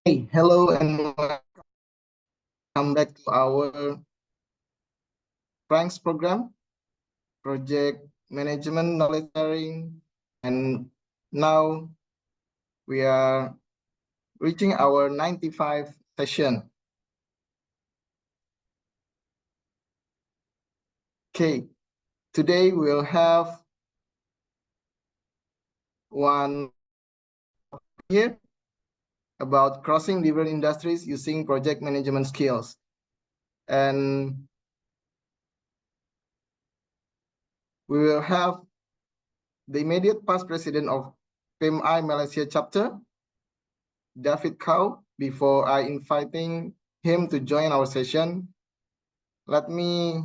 Hey, hello and welcome back to our PRANKS program, Project Management Knowledge Sharing. And now we are reaching our 95th session. Okay, today we'll have one here about crossing different industries using project management skills. And we will have the immediate past president of PMI Malaysia Chapter, David Khaw. Before I inviting him to join our session, let me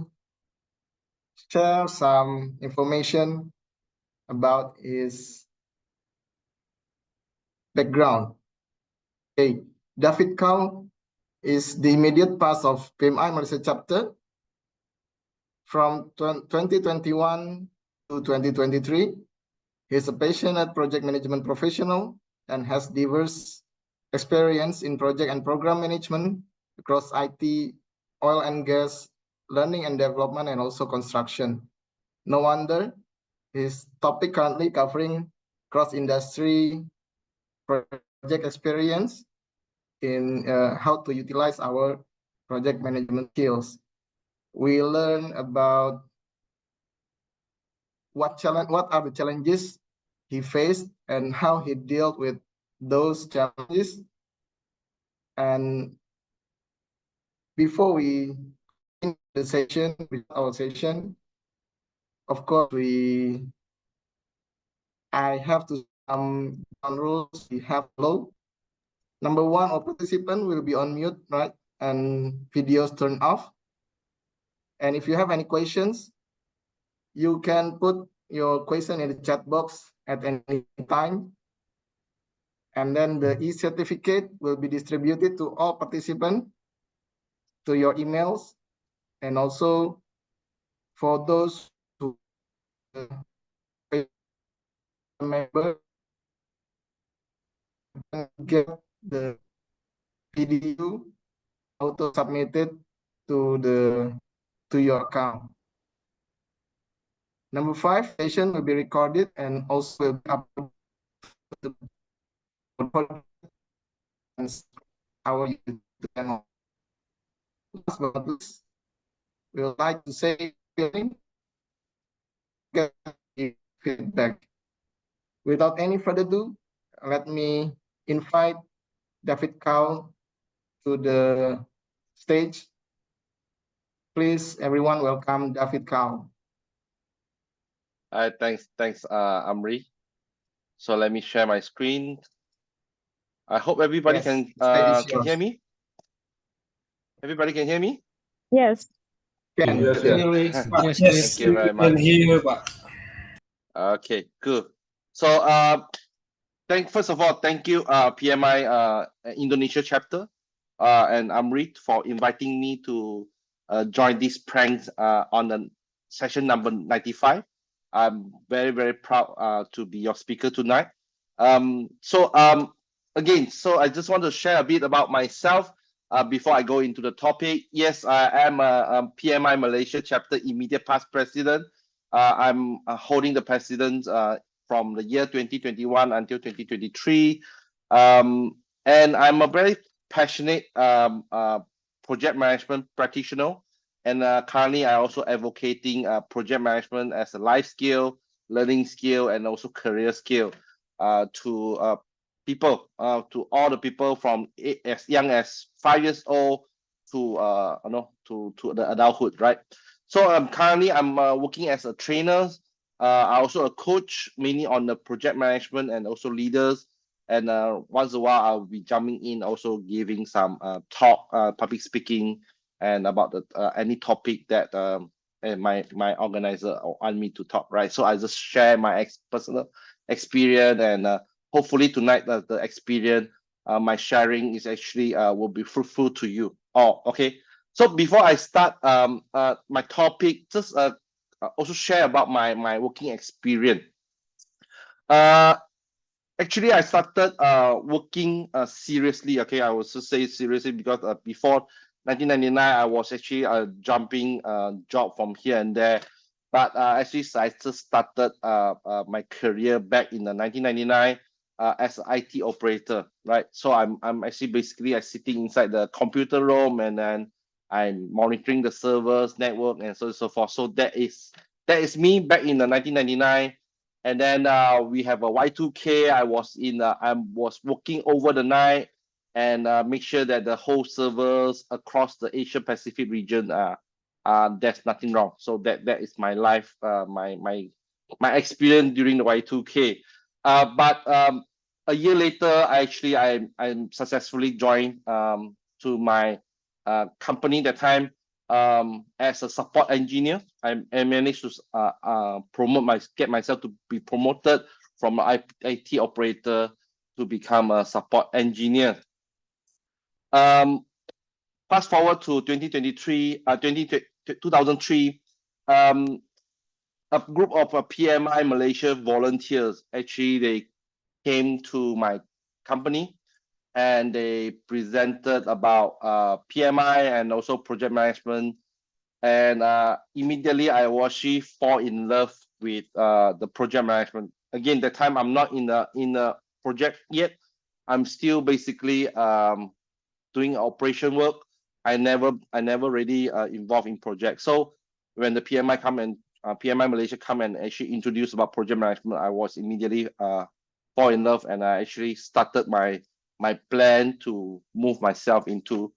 share some information about his background. Okay, David Khaw is the immediate past of PMI Malaysia Chapter. From 2021 to 2023, he is a passionate project management professional and has diverse experience in project and program management across IT, oil and gas, learning and development, and also construction. No wonder his topic currently covering cross-industry project experience in how to utilize our project management skills. We learn about what are the challenges he faced and how he dealt with those challenges. And before we end the session with our session, of course, I have to some rules we have below. Number one, all participants will be on mute, right? And videos turned off. And if you have any questions, you can put your question in the chat box at any time. And then the e-certificate will be distributed to all participants to your emails, and also for those who member can get the video auto submitted to your account. Number 5, session will be recorded and also will be uploaded to our YouTube channel. Last but not least, we would like to say get feedback. Without any further ado, let me invite David Khaw to the stage. Please, everyone, welcome David Khaw. Thanks, Amri. So let me share my screen. I hope everybody can hear me. Everybody can hear me? Yes. Yes, yes. Thank you very much. Can hear you, but okay, good. So first of all, thank you, PMI Indonesia Chapter, and Amrit for inviting me to join this pranks on the session number 95. I'm very, very proud to be your speaker tonight. Again, so I just want to share a bit about myself before I go into the topic. Yes, I am a PMI Malaysia Chapter Immediate Past President. I'm holding the president from the year 2021 until 2023. And I'm a very passionate project management practitioner. And currently, I also advocating project management as a life skill, learning skill, and also career skill to people, to all the people from as young as 5 years old to to the adulthood, right? So currently I'm working as a trainer. I also a coach, mainly on the project management and also leaders. And once in a while, I'll be jumping in, also giving some talk, public speaking, and about the any topic that my organizer want me to talk, right? So I just share my personal experience, and hopefully tonight the experience, my sharing is actually will be fruitful to you all. Okay. So before I start my topic, just also share about my working experience. Actually, I started working seriously. Okay, I will just say seriously because before 1999, I was actually jumping job from here and there. But actually, I just started my career back in the 1999 as an IT operator, right? So I'm actually basically sitting inside the computer room, and then I'm monitoring the servers, network, and so on and so forth. So that is me back in the 1999. And then we have a Y2K. I was working over the night and make sure that the whole servers across the Asia Pacific region there's nothing wrong. So that is my life, my experience during the Y2K. But a year later, I'm successfully joined to my company that time as a support engineer. I managed to get myself to be promoted from an IT operator to become a support engineer. Fast forward to 2003, a group of PMI Malaysia volunteers, actually they came to my company and they presented about PMI and also project management. And immediately I actually fall in love with the project management. Again, that time I'm not in the project yet. I'm still basically doing operation work. I never really involved in projects. So when the PMI come and PMI Malaysia come and actually introduce about project management, I was immediately fall in love, and I actually started my plan to move myself into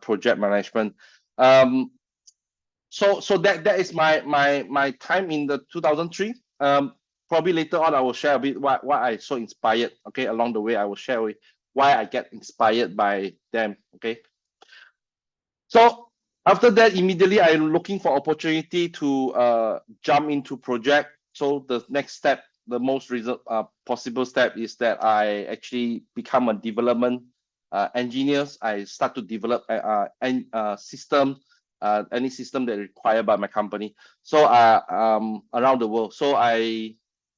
project management. So that is my time in the 2003. Probably later on I will share a bit why I so inspired. Okay, along the way I will share with why I get inspired by them. Okay. So after that, immediately I'm looking for opportunity to jump into project. So the next step, the most possible step is that I actually become a development engineers, I start to develop system, any system that required by my company. So around the world. So I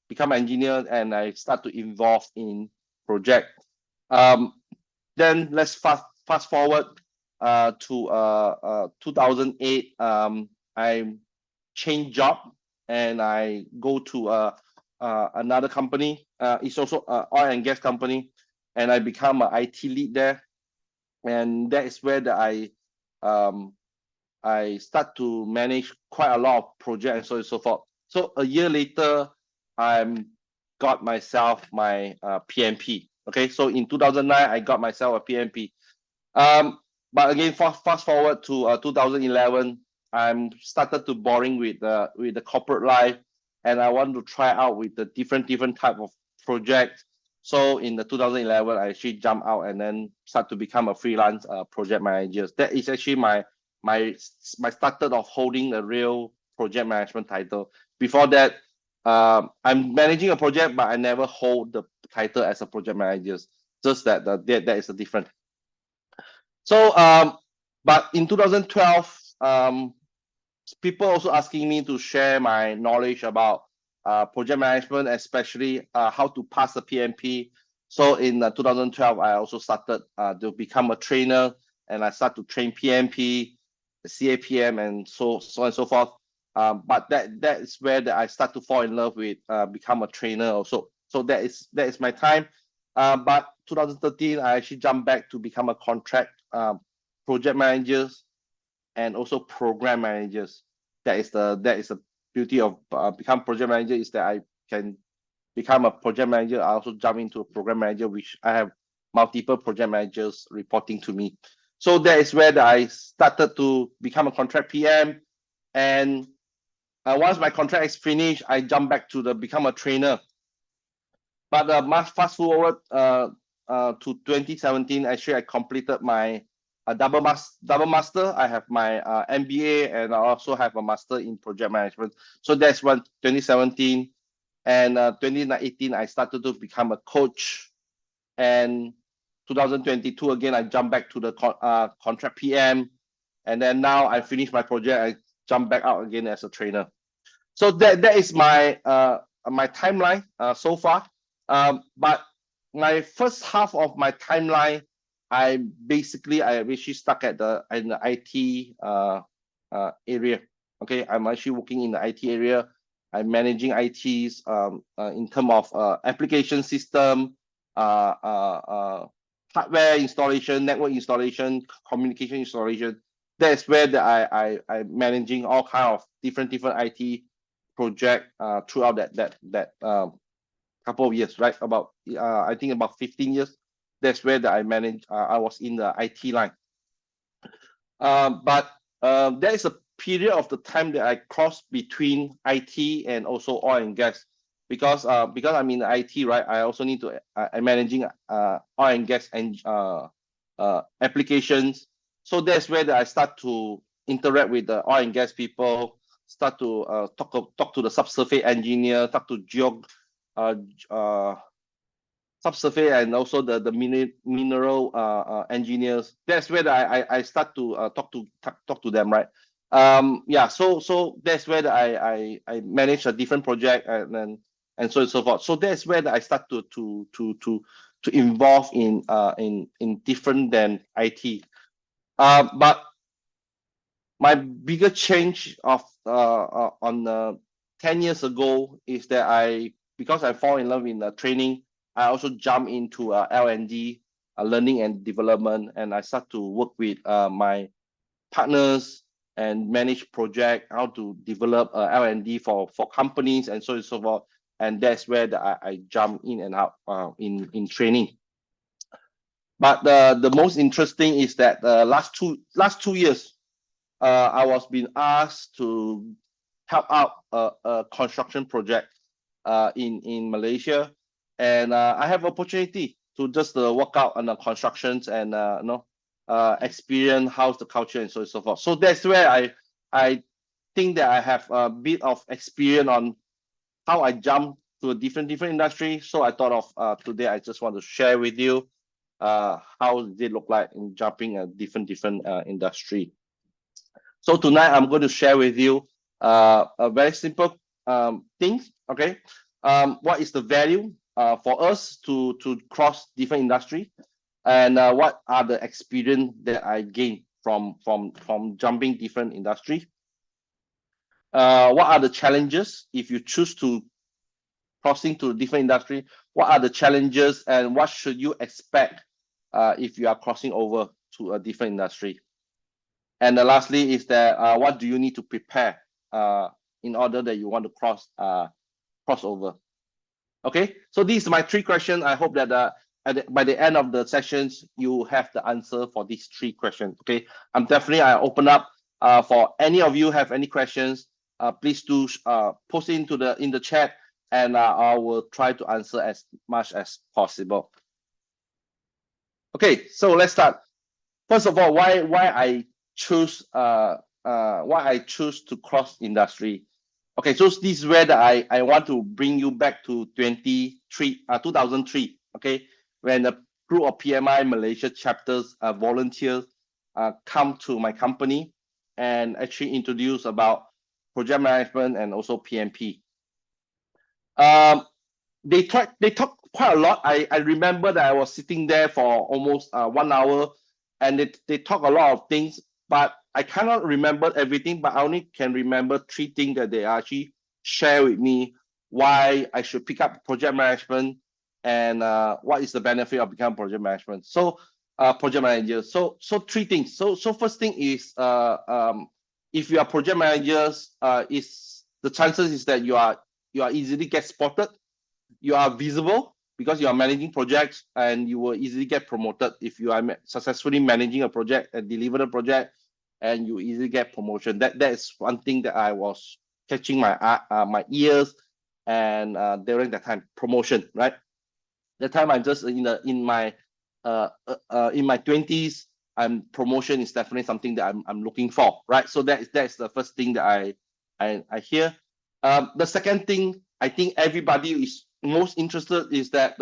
become engineer and I start to involve in project. Then let's fast forward to 2008. I change job and I go to another company. It's also an oil and gas company, and I become an IT lead there. And that is where I start to manage quite a lot of projects and so on and so forth. So a year later, I got myself my PMP. Okay, so in 2009, I got myself a PMP. But again, fast forward to 2011, I'm started to boring with the corporate life, and I want to try out with the different type of projects. So in the 2011, I actually jump out and then start to become a freelance project manager. That is actually my started of holding a real project management title. Before that, I'm managing a project, but I never hold the title as a project manager. Just that that is the difference. So, but in 2012, people also asking me to share my knowledge about project management, especially how to pass the PMP. So in 2012, I also started to become a trainer, and I start to train PMP, CAPM, and so on and so forth. But that is where I start to fall in love with become a trainer also. So that is my time. But 2013, I actually jumped back to become a contract project managers and also program managers. That is the beauty of become project manager, is that I can become a project manager. I also jump into a program manager, which I have multiple project managers reporting to me. So that is where I started to become a contract PM. And once my contract is finished, I jump back to become a trainer. But fast forward to 2017, actually I completed my double master. I have my MBA, and I also have a master in project management. So that's when 2017, and 2018 I started to become a coach, and 2022 again I jumped back to the contract PM, and then now I finished my project. I jump back out again as a trainer. So that is my my timeline so far. But my first half of my timeline, I actually stuck in the IT area. Okay, I'm actually working in the IT area. I'm managing ITs in terms of application system, hardware installation, network installation, communication installation. That's where I'm managing all kind of different IT project throughout that couple of years, right? About I think about 15 years. That's where I managed. I was in the IT line. But there is a period of the time that I crossed between IT and also oil and gas, because I'm in IT, right? I also need to I'm managing oil and gas and applications. So that's where I start to interact with the oil and gas people, start to talk to the subsurface engineer, talk to subsurface and also the mineral engineers. That's where I start to talk to them, right? Yeah, so that's where I manage a different project, and so on and so forth. So that's where I start to involve in different than IT. But my bigger change of on 10 years ago is that because I fall in love in training, I also jump into L&D, learning and development, and I start to work with my partners and manage project, how to develop L&D for companies and so on and so forth. And that's where I jump in and out in training. But the most interesting is that the last two years, I was being asked to help out a construction project in Malaysia, and I have opportunity to just work out on the constructions and experience how's the culture and so on and so forth. So that's where I think that I have a bit of experience on how I jump to a different industry. So I thought of today I just want to share with you. how does it look like in jumping a different industry. So tonight I'm going to share with you a very simple thing. Okay, what is the value for us to cross different industry, and what are the experience that I gained from jumping different industry. What are the challenges if you choose to crossing to a different industry? What are the challenges, and what should you expect if you are crossing over to a different industry? And lastly is that what do you need to prepare in order that you want to cross over? Okay, so these are my 3 questions. I hope that by the end of the sessions you have the answer for these 3 questions. Okay, I open up for any of you have any questions. Please do post it in the chat, and I will try to answer as much as possible. Okay, so let's start. First of all, why I choose to cross industry. Okay, so this is where I want to bring you back to 2003. Okay, when a group of PMI Malaysia chapters volunteers come to my company and actually introduce about project management and also PMP. They talk quite a lot. I remember that I was sitting there for almost 1 hour, and they talk a lot of things, but I cannot remember everything, but I only can remember 3 things that they actually share with me why I should pick up project management, and what is the benefit of becoming project management. So project manager. So 3 things. So first thing is if you are project managers, is the chances is that you are easily get spotted. You are visible because you are managing projects, and you will easily get promoted if you are successfully managing a project and deliver the project, and you easily get promotion. That is one thing that I was catching my ears, and during that time, promotion, right? That time I'm just in my 20s, and promotion is definitely something that I'm looking for, right? So that's the first thing that I hear. The second thing I think everybody is most interested is that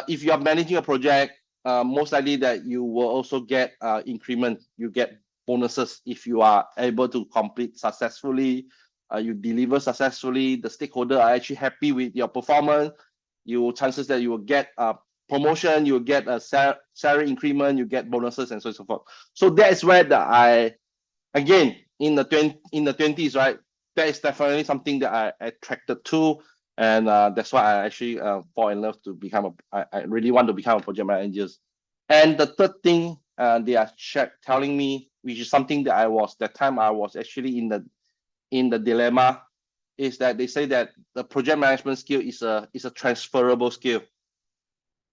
if you are managing a project, most likely that you will also get increment. You get bonuses if you are able to complete successfully, you deliver successfully, the stakeholder are actually happy with your performance. Chances that you will get promotion, you will get a salary increment, you get bonuses, and so on and so forth. So that's where again in the 20s, right? That is definitely something that I attracted to, and that's why I actually fall in love to become I really want to become a project manager. And the third thing they are telling me, which is something that I was actually in the dilemma, is that they say that the project management skill is a transferable skill.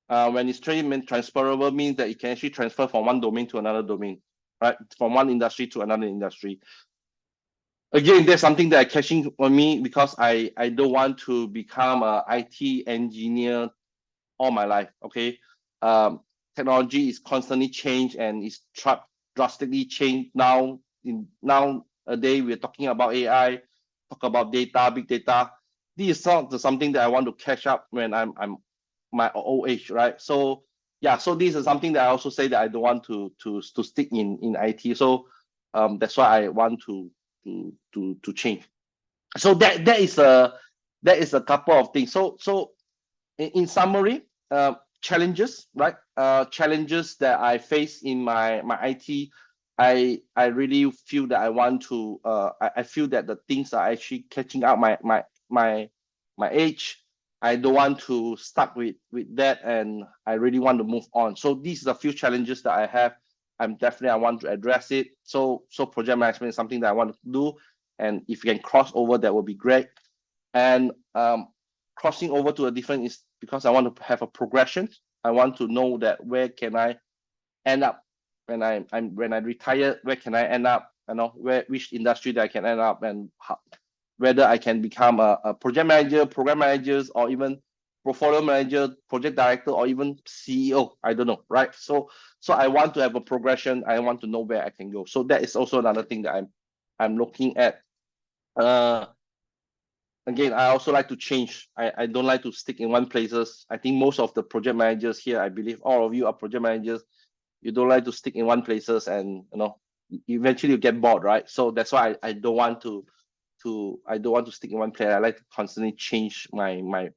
When it's transferable, means that it can actually transfer from one domain to another domain, right? From one industry to another industry. Again, there's something that catching on me because I don't want to become an IT engineer all my life. Okay, technology is constantly changed and is drastically changed now. Nowadays we're talking about AI, talk about data, big data. This is not something that I want to catch up when I'm my old age, right? So yeah, so this is something that I also say that I don't want to stick in IT. So that's why I want to change. So that is a couple of things. So in summary, challenges, right? Challenges that I face in my IT. I really feel that I want to. I feel that the things are actually catching up my age. I don't want to stuck with that, and I really want to move on. So these are a few challenges that I have. I want to address it. So project management is something that I want to do, and if you can cross over, that would be great. And crossing over to a different is because I want to have a progression. I want to know that where can I end up when I retire. Where can I end up? Which industry that I can end up, and whether I can become a project manager, program managers, or even portfolio manager, project director, or even CEO. I don't know, right? So I want to have a progression. I want to know where I can go. So that is also another thing that I'm looking at. again, I also like to change. I don't like to stick in one places. I think most of the project managers here, I believe all of you are project managers. You don't like to stick in one places, and eventually you get bored, right? So that's why I don't want to stick in one place. I like to constantly change my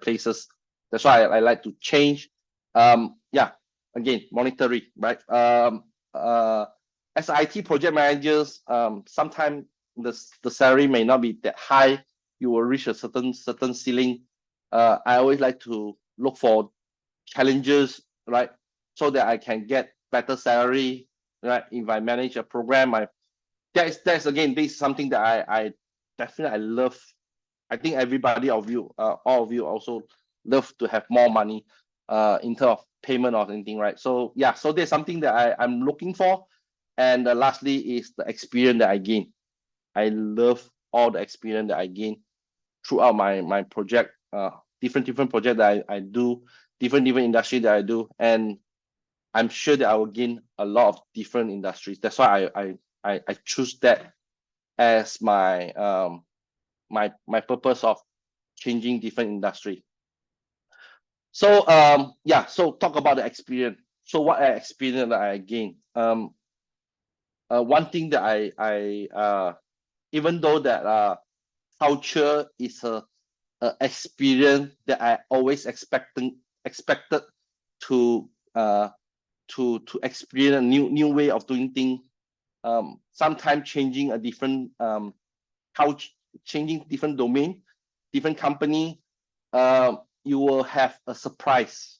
places. That's why I like to change. Yeah, again, monetary, right? As IT project managers, sometimes the salary may not be that high. You will reach a certain ceiling. I always like to look for challenges, right? So that I can get better salary, right? If I manage a program, that's again, this is something that I definitely I love. I think everybody of you, all of you also love to have more money in terms of payment or anything, right? So yeah, so there's something that I'm looking for. And lastly is the experience that I gain. I love all the experience that I gain throughout my project, different project that I do, different industry that I do, and I'm sure that I will gain a lot of different industries. That's why I choose that as my my purpose of changing different industry. So yeah, so talk about the experience. So what I experienced that I gained. One thing that I even though that culture is a experience that I always expected to to experience a new way of doing things. Sometimes changing a different culture, changing different domain, different company. You will have a surprise,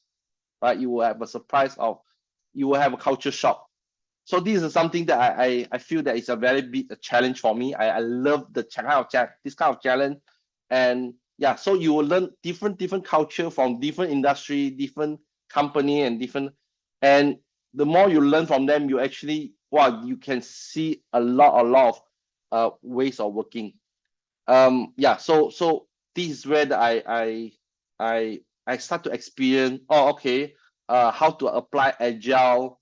right? You will have a surprise of, you will have a culture shock. So this is something that I feel that is a very big challenge for me. I love this kind of challenge. And yeah, so you will learn different culture from different industry, different company, and and the more you learn from them, you actually, wow, you can see a lot of ways of working. Yeah, so this is where I start to experience, oh, okay, how to apply agile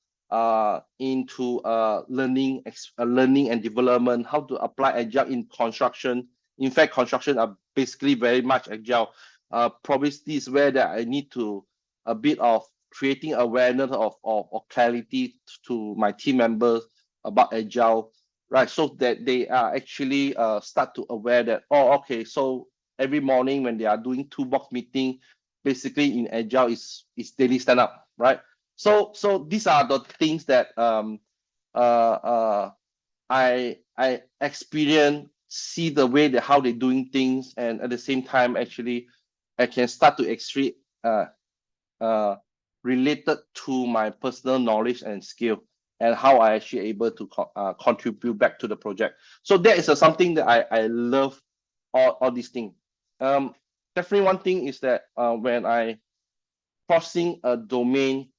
into learning and development, how to apply agile in construction. In fact, construction are basically very much agile. Probably this is where that I need to a bit of creating awareness of clarity to my team members about agile, right? So that they are actually start to aware that, oh, okay, so every morning when they are doing toolbox meeting, basically in agile is daily stand up, right? So these are the things that I experience, see the way that how they're doing things, and at the same time actually I can start to actually related to my personal knowledge and skill, and how I actually able to contribute back to the project. So that is something that I love, all these things. Definitely one thing is that when I crossing a domain,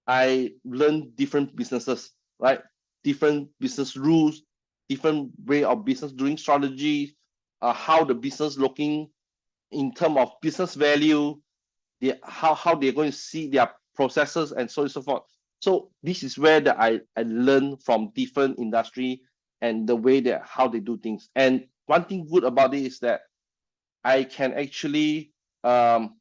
I learn different businesses, right? Different business rules, different way of business doing strategy, how the business looking in terms of business value, how they're going to see their processes, and so on and so forth. So this is where that I learn from different industry and the way that how they do things. And one thing good about it is that I can actually learn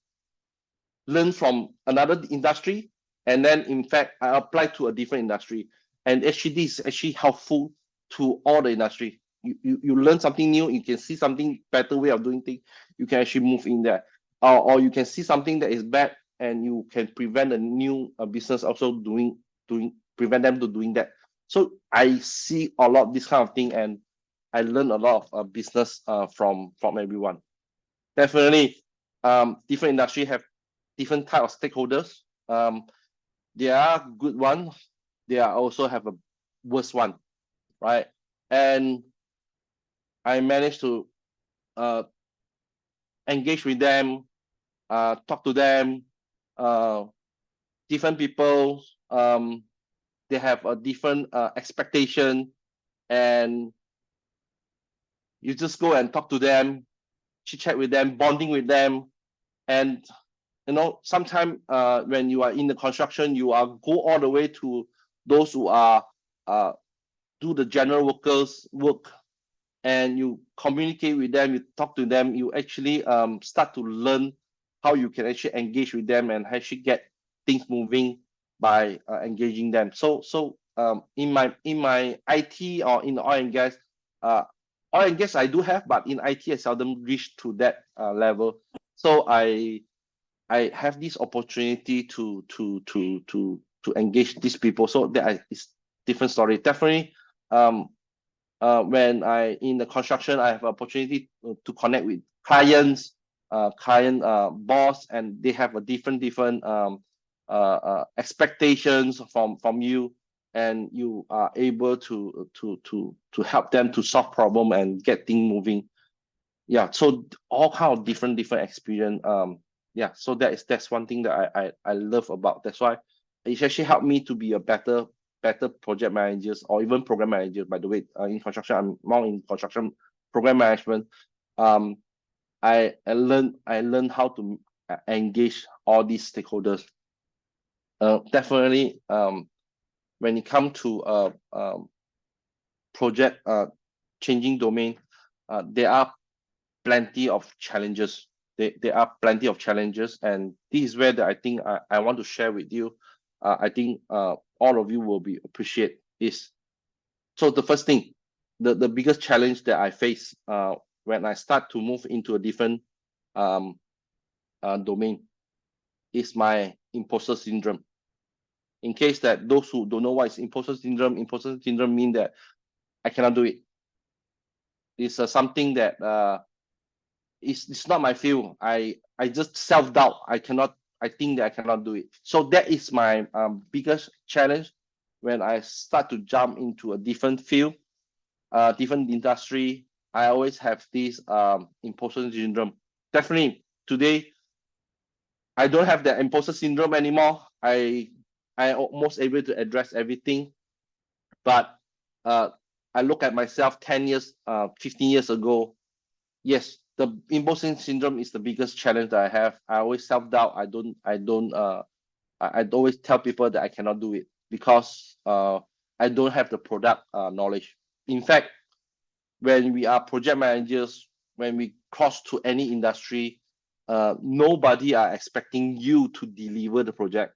from another industry, and then in fact I apply to a different industry, and actually this is actually helpful to all the industry. You learn something new, you can see something better way of doing things, you can actually move in there, or you can see something that is bad, and you can prevent a new business also doing prevent them to doing that. So I see a lot of this kind of thing, and I learn a lot of business from everyone. Definitely, different industry have different type of stakeholders. There are good ones. There are also have a worse one, right? And I managed to engage with them, talk to them. Different people, they have a different expectation, and you just go and talk to them, chit chat with them, bonding with them, and sometimes when you are in the construction, you are go all the way to those who are do the general workers work, and you communicate with them, you talk to them, you actually start to learn how you can actually engage with them and actually get things moving by engaging them. So in my IT or in oil and gas, I do have, but in IT I seldom reach to that level. So I have this opportunity to engage these people. So that is different story. Definitely, when I in the construction, I have opportunity to connect with clients, client boss, and they have a different expectations from you, and you are able to help them to solve problem and get things moving. Yeah, so all kind of different experience. Yeah, so that's one thing that I love about. That's why it actually helped me to be a better project managers or even program manager. By the way, in construction, I'm more in construction program management. I learned how to engage all these stakeholders. Definitely, when it comes to project changing domain, there are plenty of challenges. There are plenty of challenges, and this is where I think I want to share with you. I think all of you will be appreciate is. So the first thing, the biggest challenge that I face when I start to move into a different domain is my imposter syndrome. In case that those who don't know what is imposter syndrome means that I cannot do it. It's something that it's not my field. I just self-doubt. I think that I cannot do it. So that is my biggest challenge when I start to jump into a different field, different industry. I always have this imposter syndrome. Definitely today, I don't have that imposter syndrome anymore. I almost able to address everything, but I look at myself 10 years, 15 years ago. Yes, the imposter syndrome is the biggest challenge that I have. I always self-doubt. I always tell people that I cannot do it because I don't have the product knowledge. In fact, when we are project managers, when we cross to any industry, nobody are expecting you to deliver the project.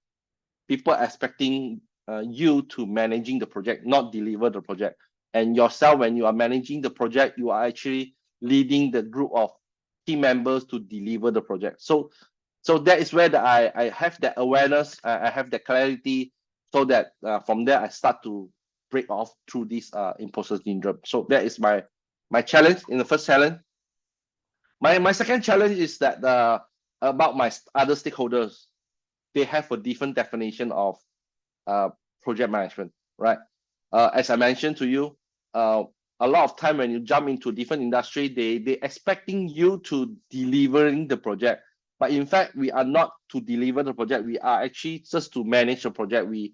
People are expecting you to managing the project, not deliver the project. And yourself, when you are managing the project, you are actually leading the group of team members to deliver the project. So that is where I have that awareness, I have that clarity, so that from there I start to break off through this imposter syndrome. So that is my challenge in the first challenge. My second challenge is that about my other stakeholders. They have a different definition of project management, right? As I mentioned to you, a lot of time when you jump into different industry, they expecting you to delivering the project. But in fact, we are not to deliver the project. We are actually just to manage the project. We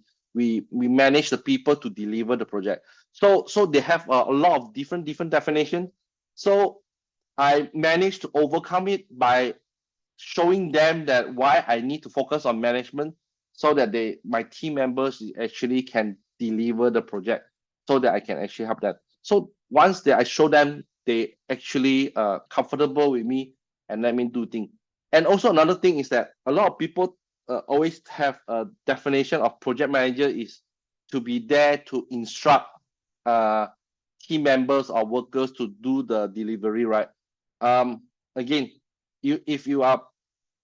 manage the people to deliver the project. So they have a lot of different definition. So I managed to overcome it by showing them that why I need to focus on management, so that my team members actually can deliver the project, so that I can actually help them. So once I show them, they actually comfortable with me and let me do things. And also another thing is that a lot of people always have a definition of project manager is to be there to instruct team members or workers to do the delivery, right? Again, if you are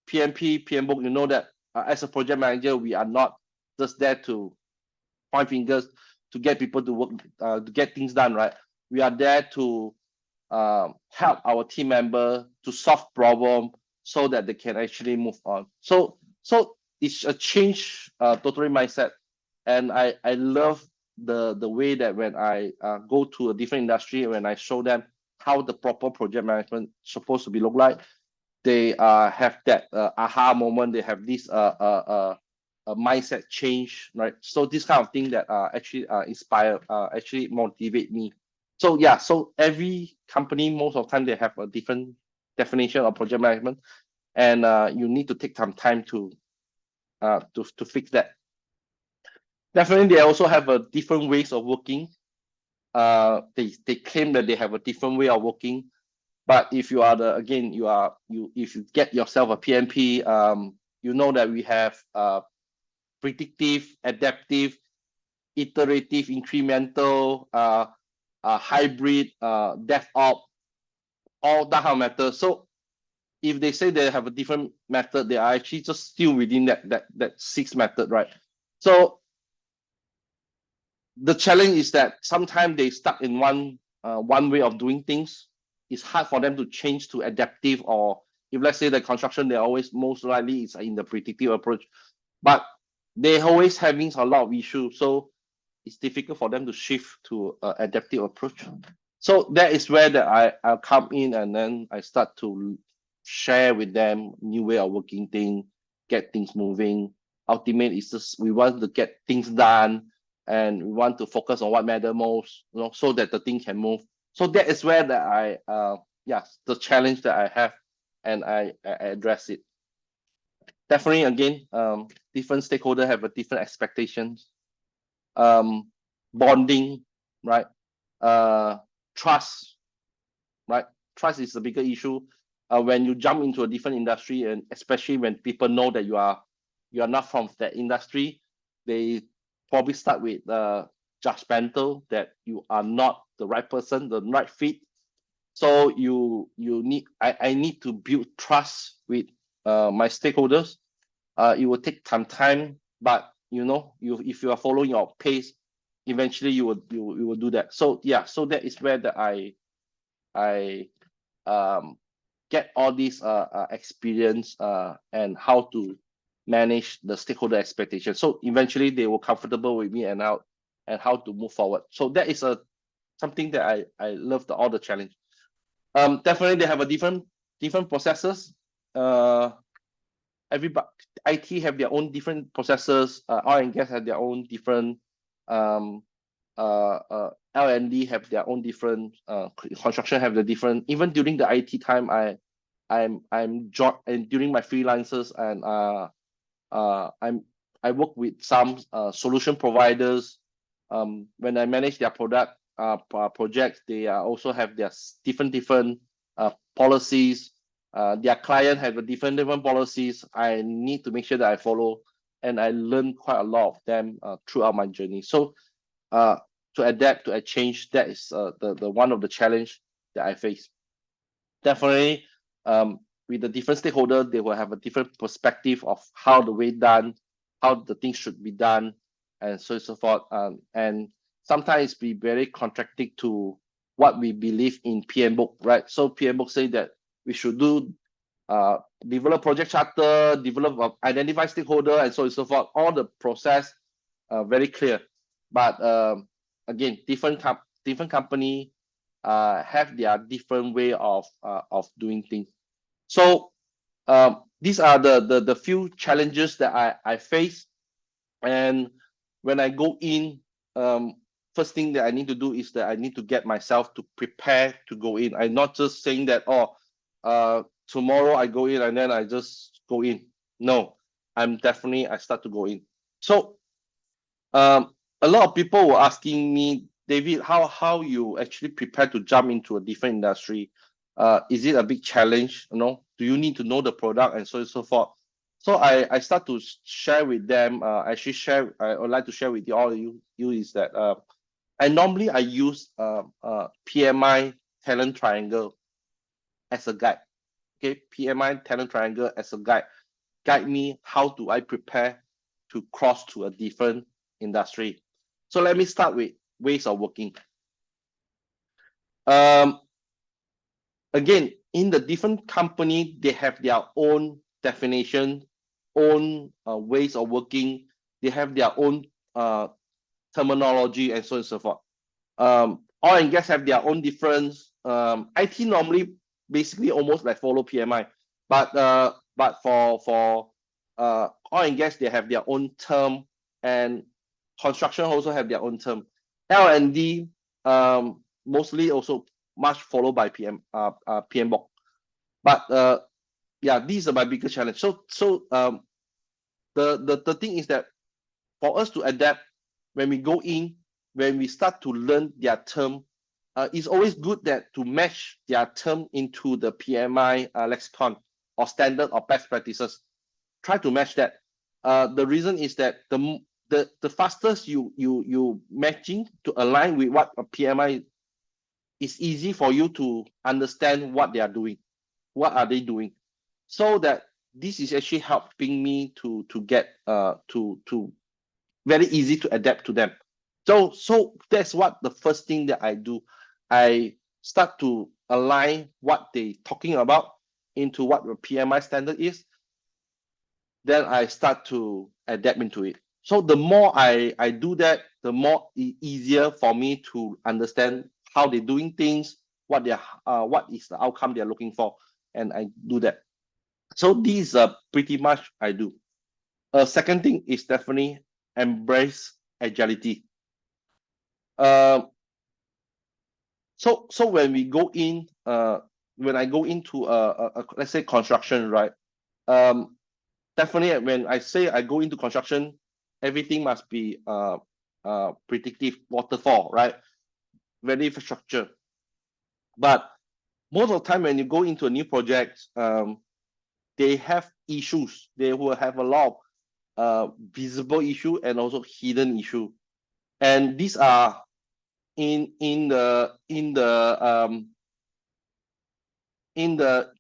PMP, PMBOK, you know that as a project manager, we are not just there to point fingers to get people to work, to get things done, right? We are there to help our team member to solve problem so that they can actually move on. So it's a change, totally mindset, and I love the way that when I go to a different industry, when I show them how the proper project management supposed to be look like, they have that aha moment. They have this a mindset change, right? So this kind of thing that actually inspire, actually motivate me. So yeah, so every company, most of the time, they have a different definition of project management, and you need to take some time to fix that. Definitely, they also have a different ways of working. they claim that they have a different way of working. But if you are if you get yourself a PMP, you know that we have predictive, adaptive, iterative, incremental, hybrid, DevOps, all that kind of method. So if they say they have a different method, they are actually just still within that 6 method, right? So the challenge is that sometimes they stuck in one way of doing things. It's hard for them to change to adaptive, or if let's say the construction, they always most likely is in the predictive approach, but they're always having a lot of issues. So it's difficult for them to shift to adaptive approach. So that is where I'll come in, and then I start to share with them new way of working thing, get things moving. Ultimate is just we want to get things done, and we want to focus on what matter most, so that the thing can move. So that is where the challenge that I have, and I address it. Definitely, again, different stakeholders have a different expectations. Bonding, right? Trust, right? Trust is the bigger issue when you jump into a different industry, and especially when people know that you are not from that industry. They probably start with judgmental, that you are not the right person, the right fit. So I need to build trust with my stakeholders. It will take some time, but if you are following your pace, eventually you will do that. So yeah, so that is where I get all this experience and how to manage the stakeholder expectations. So eventually they were comfortable with me and how to move forward. So that is something that I love all the challenge. Definitely they have a different processes. Everybody, IT have their own different processes. Oil and gas have their own different. L&D have their own different. Construction have the different. Even during the IT time, I'm job, and during my freelancers, and I work with some solution providers. When I manage their product projects, they also have their different policies. Their client have a different policies. I need to make sure that I follow, and I learn quite a lot of them throughout my journey. So to adapt to a change, that is the one of the challenge that I face. Definitely, with the different stakeholder, they will have a different perspective of how the way done, how the things should be done, and so forth. And sometimes be very contradictory to what we believe in PM book, right? So PM book say that we should do develop project charter, develop identify stakeholder, and so forth. All the process very clear, but again, different company have their different way of doing things. So these are the few challenges that I face, and when I go in, first thing that I need to do is that I need to get myself to prepare to go in. I'm not just saying that tomorrow I go in and then I just go in. No, I start to go in. So a lot of people were asking me, David, how you actually prepare to jump into a different industry? Is it a big challenge? Do you need to know the product and so forth? So I start to share with them. I would like to share with all you is that I normally use PMI talent triangle as a guide. Okay, PMI talent triangle as a guide me how do I prepare to cross to a different industry. So let me start with ways of working. Again, in the different company, they have their own definition, own ways of working. They have their own terminology and so on and so forth. Oil and gas have their own difference. IT normally basically almost like follow PMI, but for oil and gas, they have their own term, and construction also have their own term. L&D mostly also much followed by PMBOK. But yeah, these are my biggest challenge. So the thing is that for us to adapt when we go in, when we start to learn their term, it's always good that to match their term into the PMI lexicon or standard or best practices. Try to match that. The reason is that the fastest you matching to align with what a PMI is, easy for you to understand what they are doing, what are they doing, so that this is actually helping me to get to very easy to adapt to them. So that's what the first thing that I do. I start to align what they talking about into what the PMI standard is. Then I start to adapt into it. So the more I do that, the more easier for me to understand how they're doing things, what is the outcome they're looking for, and I do that. So these are pretty much I do. Second thing is definitely embrace agility. So when we go in, when I go into let's say construction, right? Definitely when I say I go into construction, everything must be predictive waterfall, right? Very infrastructure. But most of the time when you go into a new project, they have issues. They will have a lot of visible issue and also hidden issue, and these are in the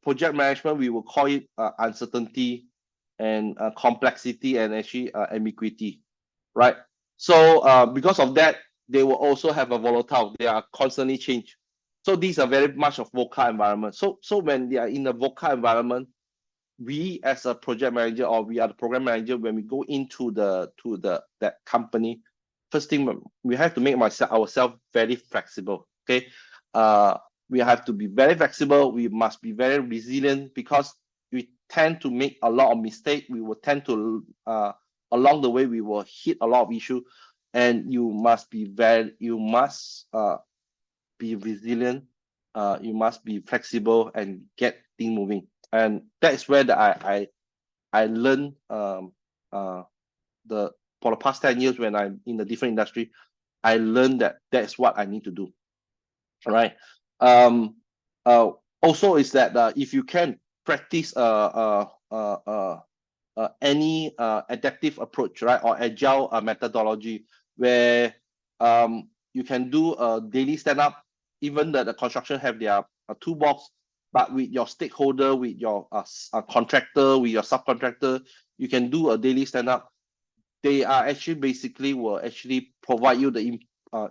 project management, we will call it uncertainty and complexity and actually ambiguity, right? So because of that, they will also have a volatile. They are constantly change. So these are very much of VUCA environment. So when they are in the VUCA environment, we as a project manager or we are the program manager, when we go into that company, first thing we have to make ourselves very flexible. Okay, we have to be very flexible. We must be very resilient because we tend to make a lot of mistakes. We will tend to along the way we will hit a lot of issues, and you must be resilient. You must be flexible and get things moving. And that's where I learned for the past 10 years when I'm in a different industry. I learned that that's what I need to do. All right. Also is that if you can practice any adaptive approach, right, or agile methodology, where you can do a daily stand-up, even that the construction have their toolbox, but with your stakeholder, with your contractor, with your subcontractor, you can do a daily stand-up. They are actually basically will actually provide you the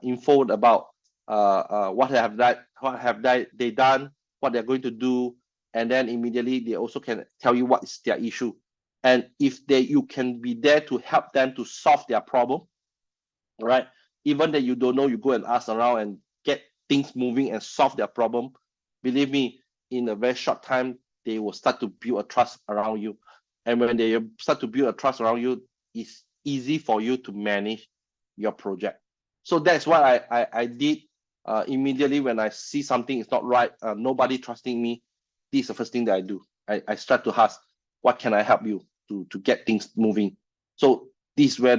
info about what have they done, what they're going to do, and then immediately they also can tell you what is their issue. And if you can be there to help them to solve their problem, right? Even that you don't know, you go and ask around and get things moving and solve their problem. Believe me, in a very short time, they will start to build a trust around you. And when they start to build a trust around you, it's easy for you to manage your project. So that's what I did immediately when I see something is not right, nobody trusting me. This is the first thing that I do. I start to ask, what can I help you to get things moving? So this is where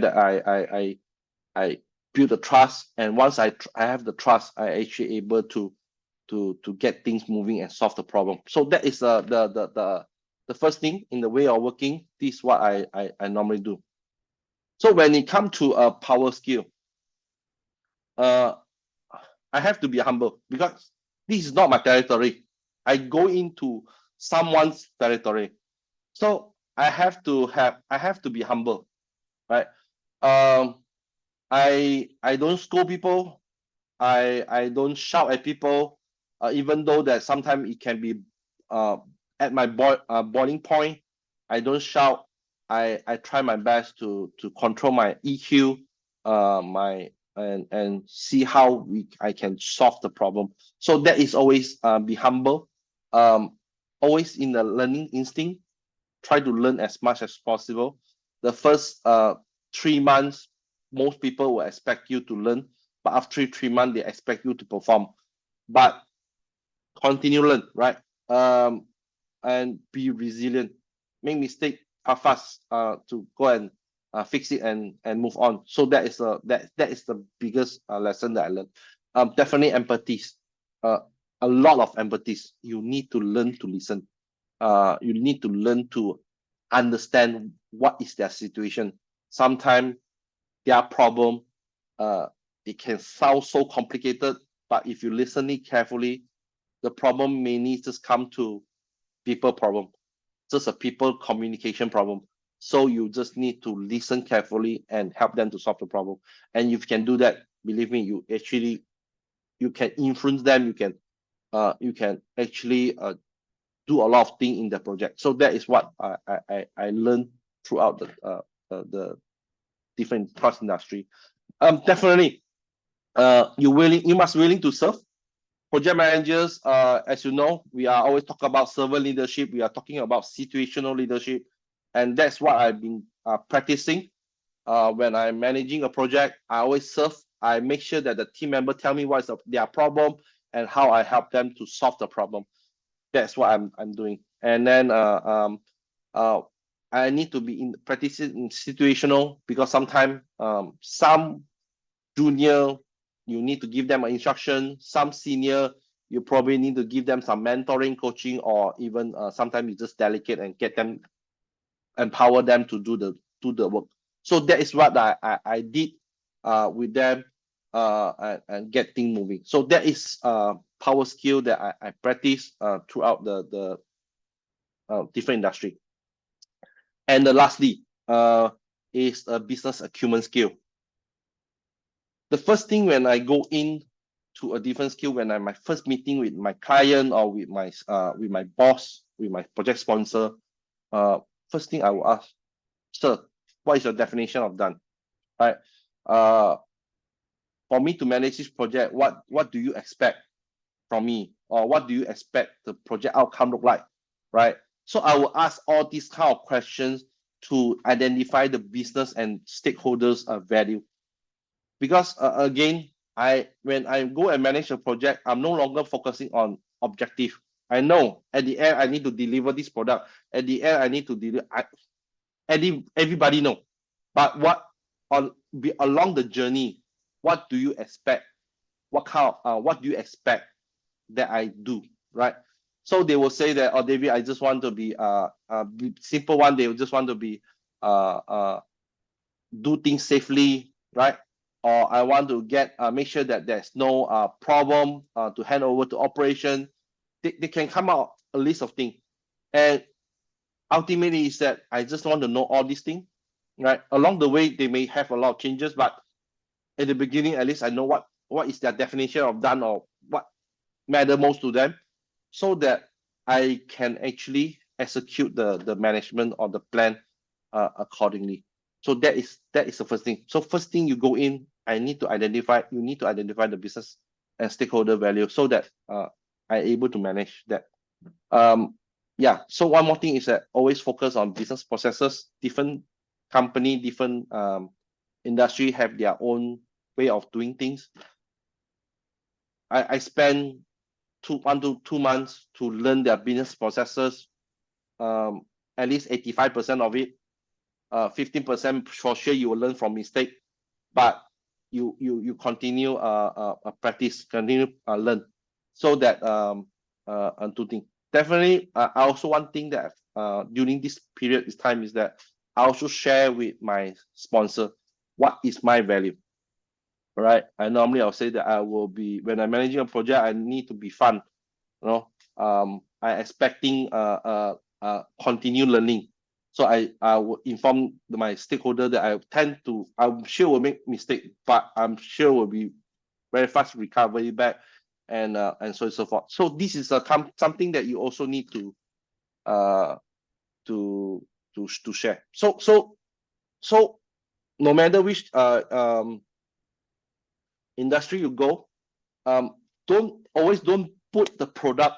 I build the trust, and once I have the trust, I actually able to get things moving and solve the problem. So that is the first thing in the way of working. This is what I normally do. So when it comes to a power skill, I have to be humble because this is not my territory. I go into someone's territory, so I have to be humble, right? I don't scold people. I don't shout at people, even though that sometimes it can be at my boiling point. I don't shout. I try my best to control my EQ, and see how I can solve the problem. So that is always be humble, always in the learning instinct. Try to learn as much as possible. The first 3 months, most people will expect you to learn, but after 3 months, they expect you to perform. But continue learn, right? And be resilient. Make mistake fast to go and fix it and move on. So that is the biggest lesson that I learned. Definitely empathy. A lot of empathy. You need to learn to listen. You need to learn to understand what is their situation. Sometimes their problem, it can sound so complicated, but if you listen it carefully, the problem may need to come to people problem, just a people communication problem. So you just need to listen carefully and help them to solve the problem. And if you can do that, believe me, you can influence them. You can actually do a lot of things in the project. So that is what I learned throughout the different cross industry. Definitely, you must willing to serve. Project managers, as you know, we are always talking about servant leadership. We are talking about situational leadership, and that's what I've been practicing. When I'm managing a project, I always serve. I make sure that the team member tell me what is their problem and how I help them to solve the problem. That's what I'm doing. And then I need to be practicing situational, because sometimes some junior, you need to give them an instruction. Some senior, you probably need to give them some mentoring, coaching, or even sometimes you just delegate and get them, empower them to do the work. So that is what I did with them and get things moving. So that is power skill that I practice throughout the different industry. And lastly is a business acumen skill. The first thing when I go in to a different skill, when my first meeting with my client or with my boss, with my project sponsor, first thing I will ask, sir, what is your definition of done? Right? For me to manage this project, what do you expect from me, or what do you expect the project outcome look like? Right? So I will ask all these kind of questions to identify the business and stakeholders value. Because again, when I go and manage a project, I'm no longer focusing on objective. I know at the end I need to deliver this product. At the end I need to deliver. Everybody know, but along the journey, what do you expect? What do you expect that I do? Right? So they will say that, oh, David, I just want to be simple one. They will just want to be do things safely, right? Or I want to make sure that there's no problem to hand over to operation. They can come out a list of things, and ultimately is that I just want to know all these things, right? Along the way, they may have a lot of changes, but at the beginning, at least I know what is their definition of done, or what matter most to them, so that I can actually execute the management or the plan accordingly. So that is the first thing. So first thing you go in, you need to identify the business and stakeholder value, so that I'm able to manage that. Yeah. So one more thing is that always focus on business processes. Different company, different industry have their own way of doing things. I spend 1 to 2 months to learn their business processes. At least 85% of it. 15% for sure you will learn from mistake, but you continue practice, continue learn, so that two things. Definitely, I also one thing that during this period, this time, is that I also share with my sponsor what is my value. All right. I'll say that I will be, when I'm managing a project, I need to be fun. You know, I expecting continue learning. So I will inform my stakeholder that I'm sure will make mistake, but I'm sure will be very fast recovery back, and so on and so forth. So this is something that you also need to share. So no matter which industry you go, don't put the product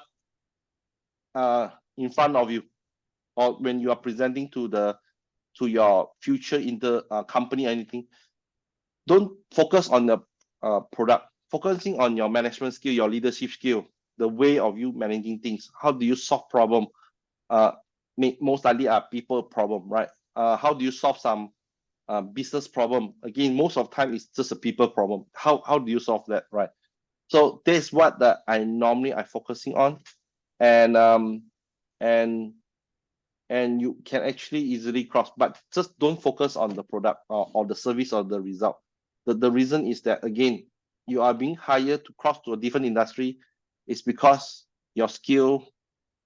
in front of you, or when you are presenting to your future company or anything. Don't focus on the product. Focusing on your management skill, your leadership skill, the way of you managing things. How do you solve problem? Most likely are people problem, right? How do you solve some business problem, again, most of the time it's just a people problem. How do you solve that, right? So that's what I normally focusing on, and you can actually easily cross, but just don't focus on the product or the service or the result. The reason is that, again, you are being hired to cross to a different industry is because your skill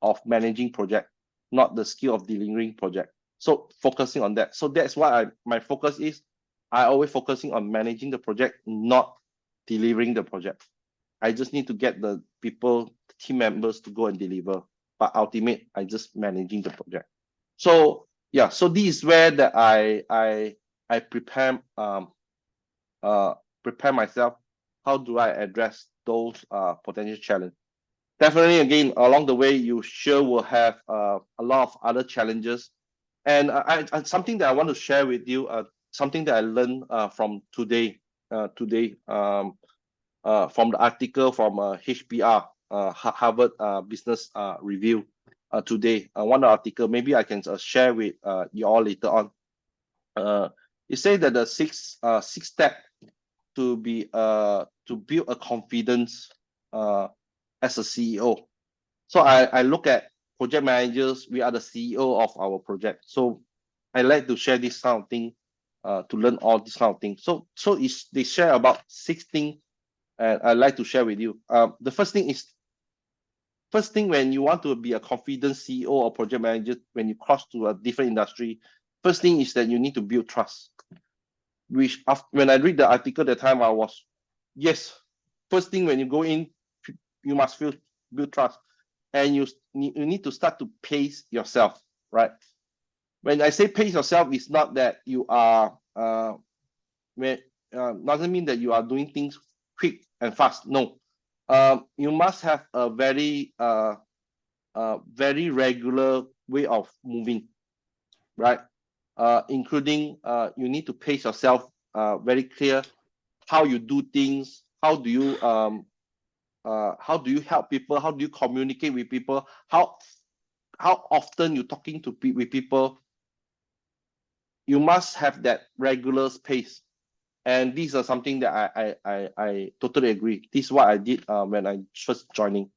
of managing project, not the skill of delivering project. So focusing on that. So that's what my focus is. I always focusing on managing the project, not delivering the project. I just need to get the people, team members to go and deliver. But ultimate, I just managing the project. So yeah, so this is where that I prepare prepare myself. How do I address those potential challenges? Definitely, again, along the way, you sure will have a lot of other challenges. And something that I want to share with you, something that I learned from today, from the article from HBR, Harvard Business Review today. One article, maybe I can share with you all later on. It says that the six step to build a confidence as a CEO. So I look at project managers. We are the CEO of our project. So I like to share this kind of thing to learn all this kind of things. So they share about 6 things, and I'd like to share with you. The first thing when you want to be a confident CEO or project manager, when you cross to a different industry, first thing is that you need to build trust. Which when I read the article that time, I was, yes, first thing when you go in, you must build trust, and you need to start to pace yourself, right? When I say pace yourself, it's not that you are doesn't mean that you are doing things quick and fast. No, you must have a very regular way of moving, right? Including you need to pace yourself very clear how you do things, how do you help people, how do you communicate with people, how often you're talking with people. You must have that regular pace, and these are something that I totally agree. This is what I did when I first joining.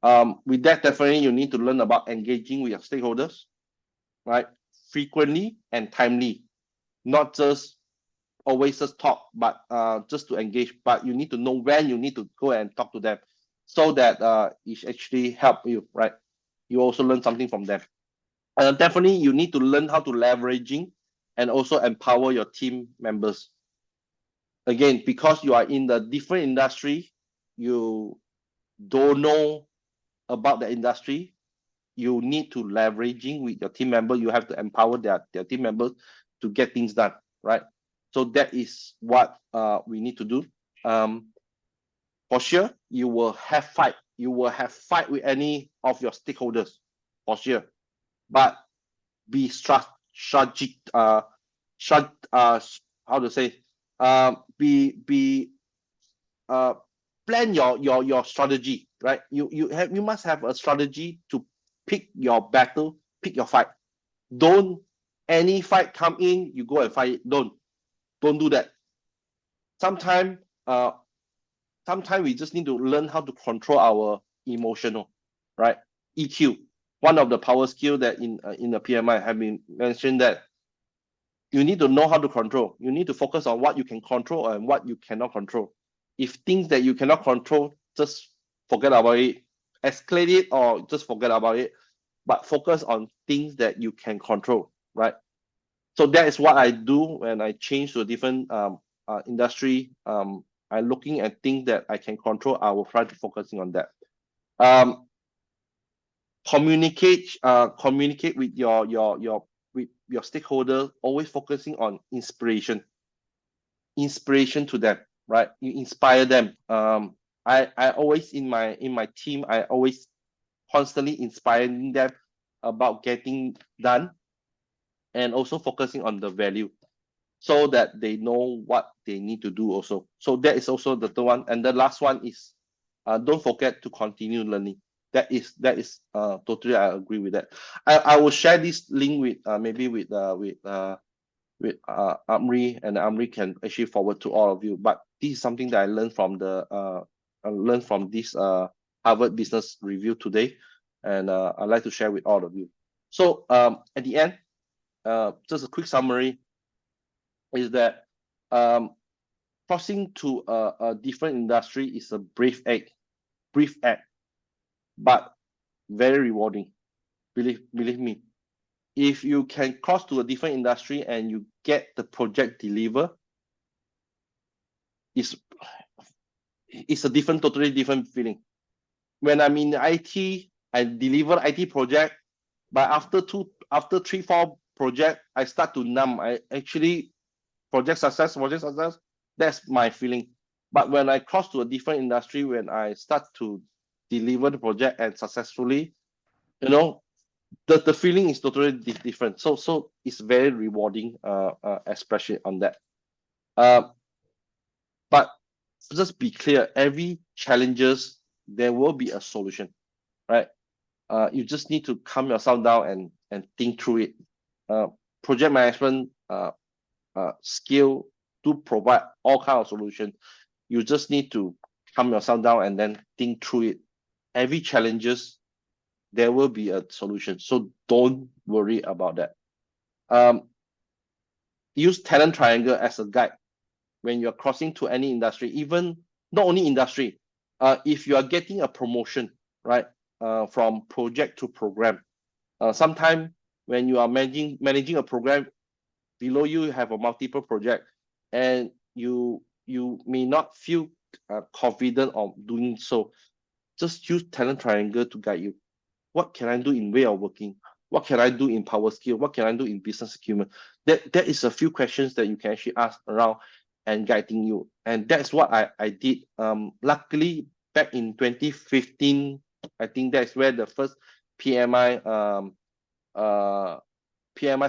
With that, definitely you need to learn about engaging with your stakeholders, right? Frequently and timely, not just always just talk, but just to engage. But you need to know when you need to go and talk to them, so that it actually help you, right? You also learn something from them. Definitely, you need to learn how to leveraging and also empower your team members. Again, because you are in the different industry, you don't know about the industry, you need to leveraging with your team member. You have to empower their team members to get things done, right? So that is what we need to do. For sure, you will have fight. You will have fight with any of your stakeholders, for sure. But be strategic. How to say? Plan your strategy, right? You must have a strategy to pick your battle, pick your fight. Don't any fight come in, you go and fight it. Don't do that. Sometimes we just need to learn how to control our emotional, right? EQ. One of the power skill that in the PMI have been mentioned, that you need to know how to control. You need to focus on what you can control and what you cannot control. If things that you cannot control, just forget about it. Escalate it or just forget about it. But focus on things that you can control, right? So that is what I do when I change to a different industry. I'm looking at things that I can control. I will try to focusing on that. Communicate with your stakeholder. Always focusing on inspiration to them, right? You inspire them. I always in my team, I always constantly inspiring them about getting done, and also focusing on the value, so that they know what they need to do also. So that is also the third one. And the last one is don't forget to continue learning. That is totally, I agree with that. I will share this link with maybe with with Amri, and Amri can actually forward to all of you. But this is something that I learned from this Harvard Business Review today, and I'd like to share with all of you. So at the end, just a quick summary is that crossing to a different industry is a brief act, but very rewarding. Believe me. If you can cross to a different industry and you get the project delivered, it's a totally different feeling. When I'm in IT, I deliver IT project, but after 3, 4 project, I start to numb. I actually project success, that's my feeling. But when I cross to a different industry, when I start to deliver the project and successfully, the feeling is totally different. So it's very rewarding, especially on that. But just be clear, every challenges, there will be a solution, right? You just need to calm yourself down and think through it. Project management skill to provide all kind of solutions. You just need to calm yourself down and then think through it. Every challenges, there will be a solution. So don't worry about that. Use talent triangle as a guide when you're crossing to any industry, even not only industry. If you are getting a promotion, right, from project to program, sometimes when you are managing a program, below you have a multiple project, and you may not feel confident of doing so. Just use talent triangle to guide you. What can I do in way of working? What can I do in power skill? What can I do in business acumen? There is a few questions that you can actually ask around and guiding you. And that's what I did. Luckily, back in 2015, I think that's where the first PMI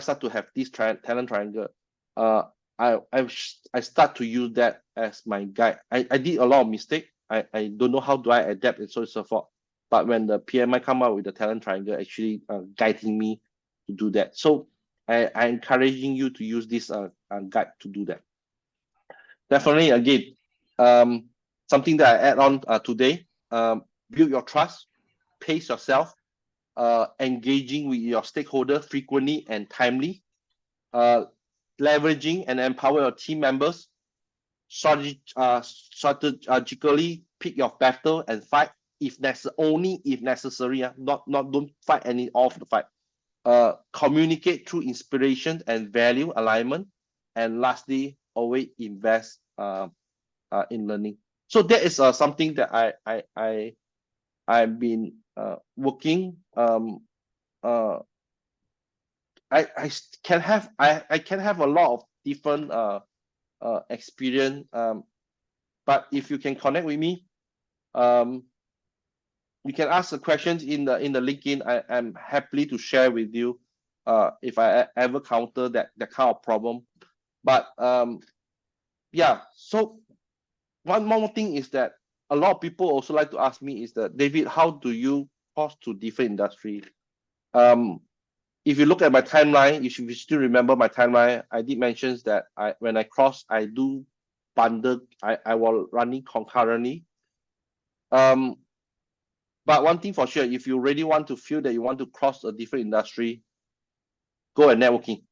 start to have this talent triangle. I start to use that as my guide. I did a lot of mistake. I don't know how do I adapt and so on and so forth. But when the PMI come out with the talent triangle, actually guiding me to do that. So I encouraging you to use this guide to do that. Definitely, again, something that I add on today, build your trust, pace yourself, engaging with your stakeholder frequently and timely, leveraging and empower your team members, strategically pick your battle and fight only if necessary. Don't fight any of the fight. Communicate through inspiration and value alignment, and lastly, always invest in learning. So that is something that I've been working. I can have a lot of different experience, but if you can connect with me, you can ask the questions in the LinkedIn. I'm happy to share with you if I ever counter that kind of problem. But yeah, so one more thing is that a lot of people also like to ask me is that, David, how do you cross to different industry? If you look at my timeline, if you still remember my timeline, I did mention that when I cross, I do bundle. I was running concurrently. But one thing for sure, if you really want to feel that you want to cross a different industry, go and networking.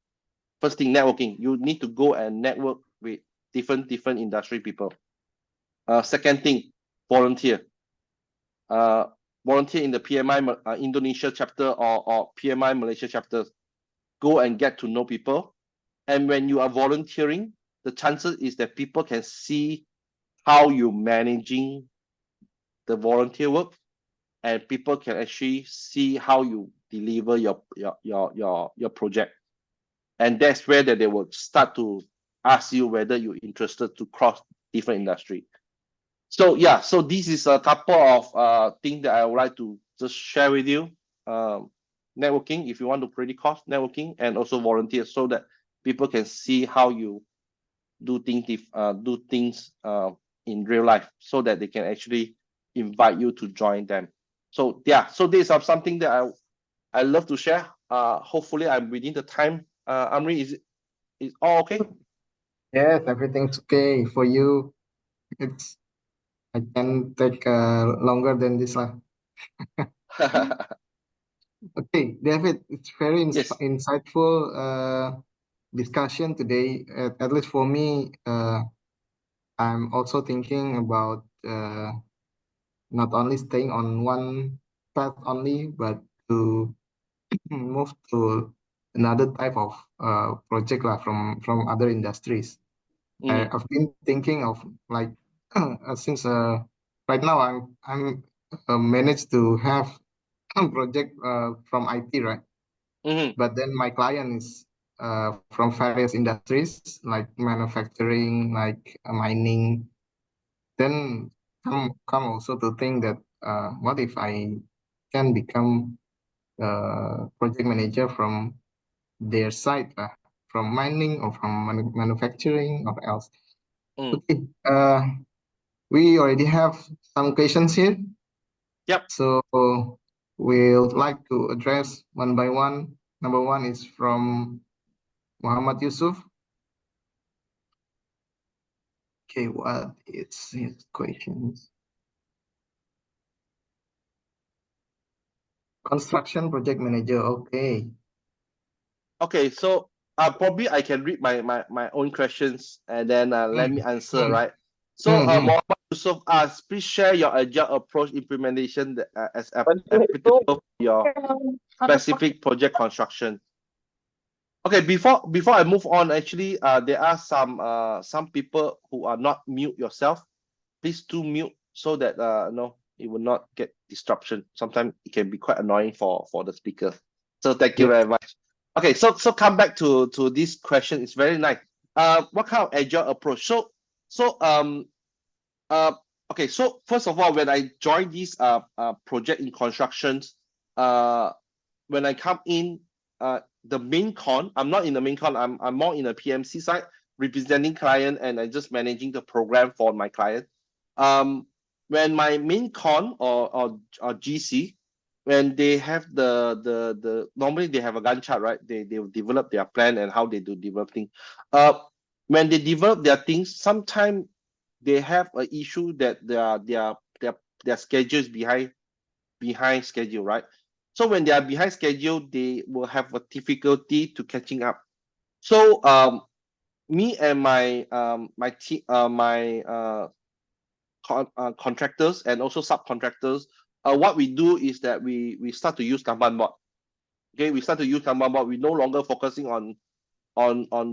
First thing, networking. You need to go and network with different industry people. Second thing, volunteer. Volunteer in the PMI Indonesia chapter or PMI Malaysia chapter. Go and get to know people. And when you are volunteering, the chances is that people can see how you're managing the volunteer work, and people can actually see how you deliver your project. And that's where that they will start to ask you whether you're interested to cross different industry. So yeah, so this is a couple of things that I would like to just share with you. Networking, if you want to pretty cost networking, and also volunteer, so that people can see how you do things in real life, so that they can actually invite you to join them. So yeah, so these are something that I love to share. Hopefully I'm within the time. Amri, Is all okay? Yes, everything's okay for you. It's I can take longer than this lah. Okay, David, it's very Yes. insightful discussion today. At least for me, I'm also thinking about not only staying on one path only, but to move to another type of project lah from other industries. Mm-hmm. I've been thinking of like since right now I'm managed to have project from IT, right? Mm-hmm. But then my client is from various industries like manufacturing, like mining. Then come also to think that what if I can become project manager from their side, from mining or from manufacturing or else. Mm. Okay, we already have some questions here, Yep. so we'll like to address one by one. Number one is from Muhammad Yusuf. Okay, what is his questions? Construction project manager. Okay. Okay, so probably I can read my own questions and then let me Mm, answer, mm, right? So mm, mm. Mohammed Yusuf asks, please share your agile approach implementation as applicable for your specific project construction. Okay, before I move on, actually, there are some people who are not mute yourself. Please do mute so that no, it will not get disruption. Sometimes it can be quite annoying for the speaker. So thank you Yes. very much. Okay, so come back to this question. It's very nice. What kind of agile approach? Uh okay, so first of all, when I joined this project in constructions, when I come in, the main con, I'm not in the main con, I'm more in the PMC side, representing client and I just managing the program for my client. When my main con or GC, when they have the normally they have a Gantt chart, right? They will develop their plan and how they do developing. When they develop their things, sometimes they have an issue that their schedule is behind schedule, right? So when they are behind schedule, they will have a difficulty to catching up. So me and my team, contractors and also subcontractors, what we do is that we start to use Kanban board. Okay, we start to use Kanban board. We no longer focusing on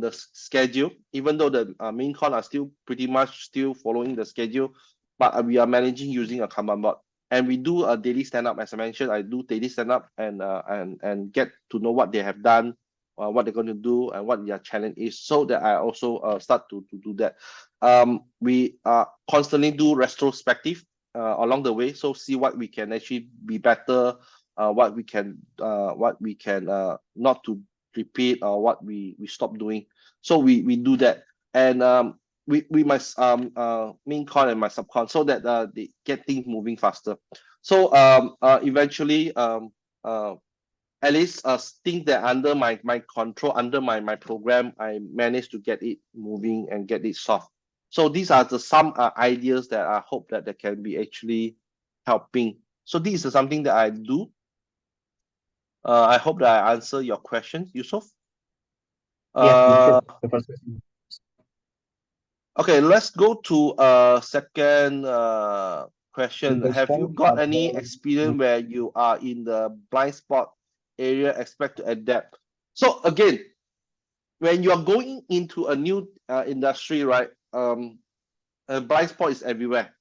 the schedule, even though the main con are still pretty much still following the schedule, but we are managing using a Kanban board. And we do a daily stand-up. As I mentioned, I do daily stand-up and get to know what they have done, what they're going to do, and what their challenge is, so that I also start to do that. We constantly do retrospective along the way, so see what we can actually be better, what we can not to repeat, or what we stop doing. So we do that, and we must main con and my subcon, so that they get things moving faster. So eventually at least things that under my control, under my program, I managed to get it moving and get it solved. So these are the some ideas that I hope that they can be actually helping. So this is something that I do. I hope that I answer your question, Yusuf. Yes, you should. Uh, The first question. okay, let's go to second question. Have you Question got any about experience where you are in the blind spot area, expect to adapt? So again, when you are going into a new industry, right? A blind spot is everywhere.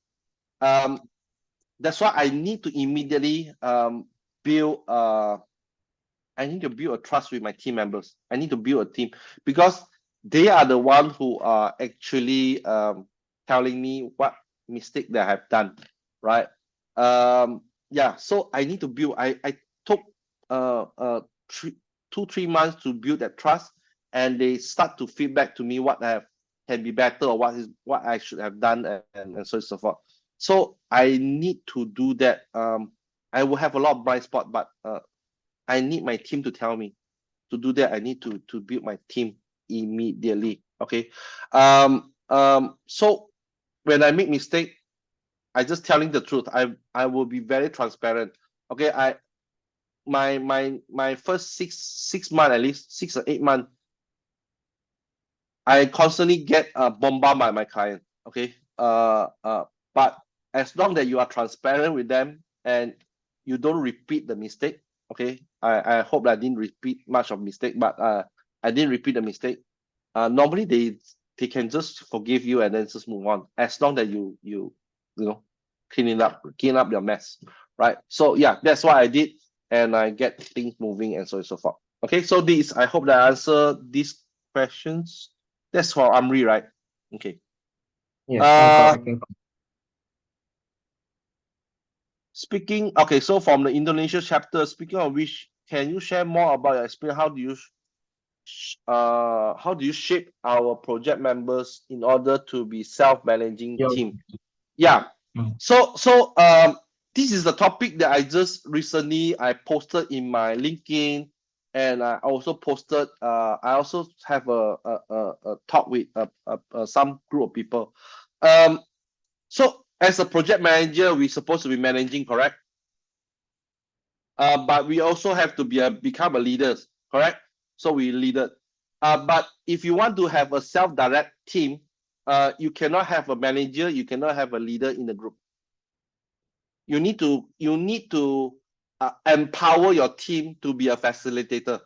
That's why I need to immediately build I need to build a trust with my team members. I need to build a team, because they are the one who are actually telling me what mistake that I have done, right? Yeah, so I need to build. I took 2-3 months to build that trust, and they start to feedback to me what I have can be better, or what I should have done, and so on and so forth. So I need to do that. I will have a lot of blind spot, but I need my team to tell me to do that. I need to build my team immediately. Okay. So when I make mistake, I just telling the truth. I will be very transparent. Okay. My first six months, at least 6 or 8 months, I constantly get bombarded by my client. Okay. But as long that you are transparent with them and you don't repeat the mistake. Okay. I hope that I didn't repeat much of mistake, but I didn't repeat the mistake. Normally they can just forgive you and then just move on, as long that you know clean up your mess, right? So yeah, that's what I did, and I get things moving and so on and so forth. Okay, so this, I hope that I answer these questions. That's for Amri, right? Okay. Yes, thanks for Uh, asking. Speaking, okay, so from the Indonesia chapter, speaking of which, can you share more about your experience? How do you shape our project members in order to be self-managing Your team? Yeah. Mm. So this is the topic that I just recently I posted in my LinkedIn, and I also posted. I also have a talk with some group of people. So as a project manager, we're supposed to be managing, correct? But we also have to become a leader, correct? So we lead it. But if you want to have a self-direct team, you cannot have a manager, you cannot have a leader in the group. You need to empower your team to be a facilitator.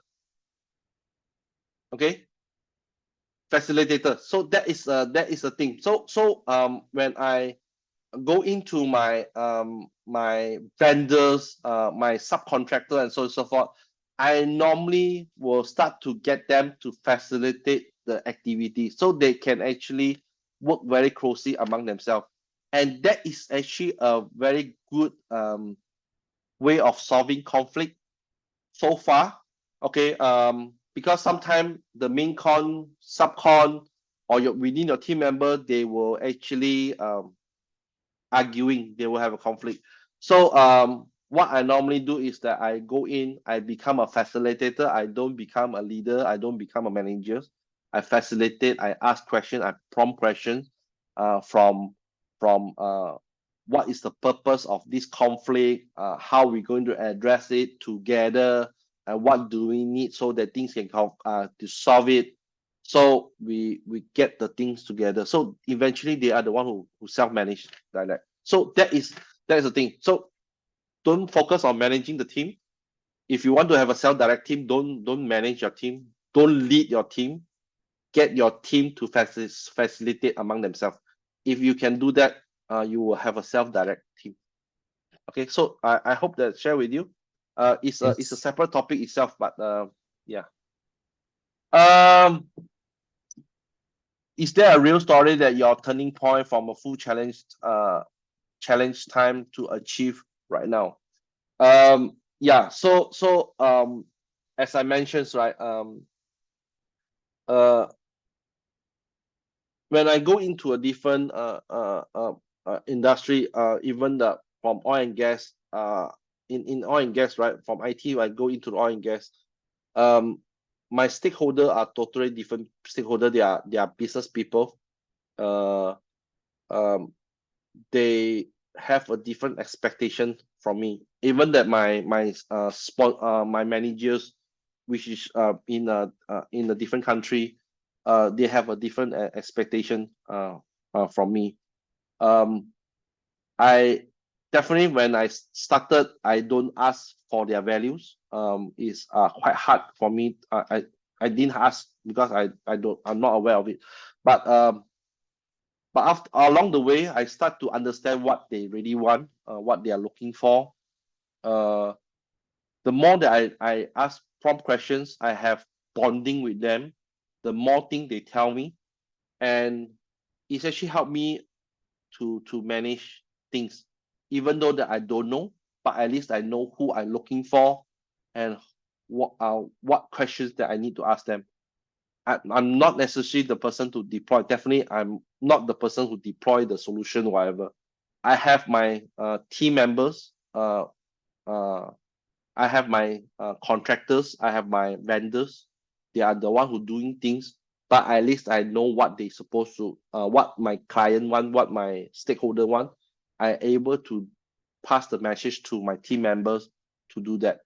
Okay, facilitator. So that is a thing. So when I go into my my vendors, my subcontractor, and so on and so forth, I normally will start to get them to facilitate the activity so they can actually work very closely among themselves. And that is actually a very good way of solving conflict so far. Okay, because sometimes the main con, subcon, or within your team member, they will actually arguing, they will have a conflict. So what I normally do is that I go in, I become a facilitator. I don't become a leader, I don't become a manager. I facilitate, I ask questions, I prompt questions from what is the purpose of this conflict, how we're going to address it together, and what do we need so that things can come to solve it. So we get the things together. So eventually they are the one who self-manage like that. So that is the thing. So don't focus on managing the team. If you want to have a self-direct team, don't manage your team. Don't lead your team. Get your team to facilitate among themselves. If you can do that, you will have a self-direct team. Okay, so I hope that share with you. It's a separate topic itself, but yeah. Is there a real story that your turning point from a full challenge time to achieve right now? Yeah, so as I mentioned, right, when I go into a different industry, even from oil and gas, in oil and gas, right, from IT, I go into the oil and gas. My stakeholder are totally different stakeholder. They are business people. They have a different expectation from me. Even that my managers, which is in a different country, they have a different expectation from me. I definitely, when I started, I don't ask for their values. It's quite hard for me. I didn't ask because I'm not aware of it. But after, along the way, I start to understand what they really want, what they are looking for. The more that I ask prompt questions, I have bonding with them, the more thing they tell me, and it's actually helped me to manage things, even though that I don't know, but at least I know who I'm looking for and what questions that I need to ask them. I'm not necessarily the person to deploy. Definitely, I'm not the person who deploy the solution, whatever. I have my team members. I have my contractors. I have my vendors. They are the one who doing things. but at least I know what they supposed to, what my client want, what my stakeholder want. I'm able to pass the message to my team members to do that.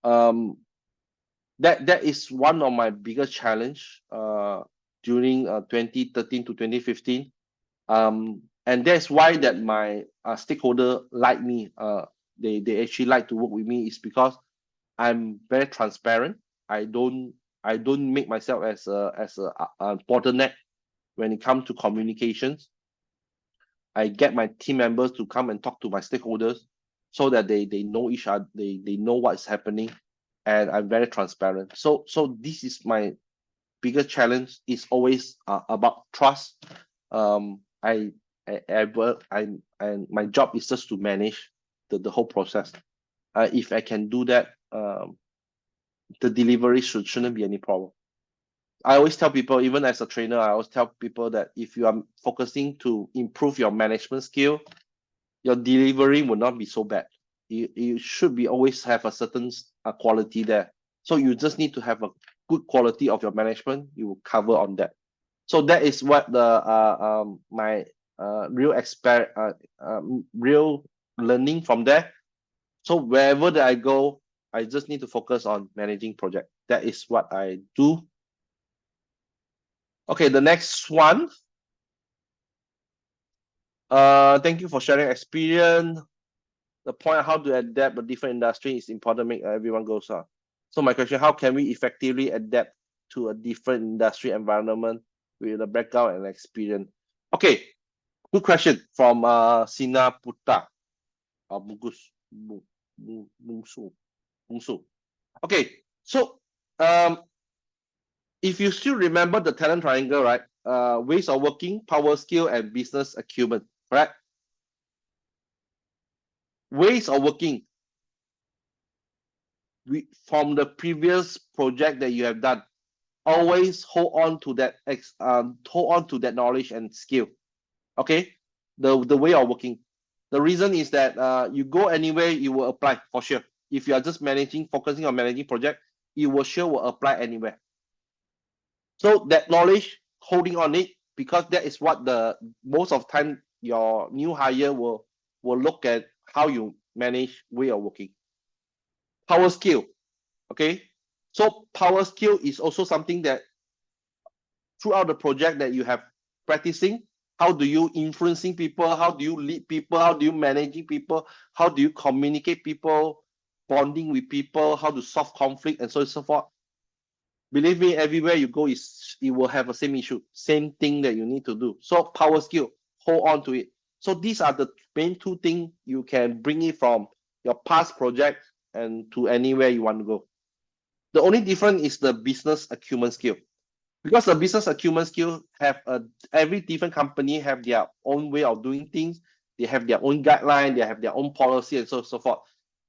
That is one of my biggest challenge during 2013 to 2015. And that's why that my stakeholder like me. They actually like to work with me is because I'm very transparent. I don't make myself as a bottleneck when it comes to communications. I get my team members to come and talk to my stakeholders so that they know each other, they know what's happening, and I'm very transparent. So this is my biggest challenge. Is always about trust. And my job is just to manage the whole process. If I can do that, the delivery shouldn't be any problem. I always tell people, even as a trainer, I always tell people that if you are focusing to improve your management skill, your delivery will not be so bad. You should be always have a certain quality there. So you just need to have a good quality of your management. You will cover on that. So that is what the my real learning from there. So wherever that I go, I just need to focus on managing project. That is what I do. Okay, the next one. Thank you for sharing experience. The point how to adapt a different industry is important to make everyone goes on. So my question, how can we effectively adapt to a different industry environment with a background and experience? Okay, good question from Sina Puta. Bungsu. Okay, so if you still remember the talent triangle, right? Ways of working, power skill, and business acumen, correct? Ways of working. From the previous project that you have done, always hold on to that knowledge and skill. Okay, the way of working. The reason is that you go anywhere, you will apply for sure. If you are just focusing on managing project, you will apply anywhere. So that knowledge, holding on it, because that is what the most of time your new hire will look at how you manage way of working. Power skill, okay. So power skill is also something that throughout the project that you have practicing. How do you influencing people? How do you lead people? How do you managing people? How do you communicate people? Bonding with people? How to solve conflict and so on and so forth. Believe me, everywhere you go, you will have the same issue, same thing that you need to do. So power skill, hold on to it. So these are the main two things you can bring it from your past project and to anywhere you want to go. The only difference is the business acumen skill. Because the business acumen skill have every different company have their own way of doing things. They have their own guideline, they have their own policy, and so on and so forth.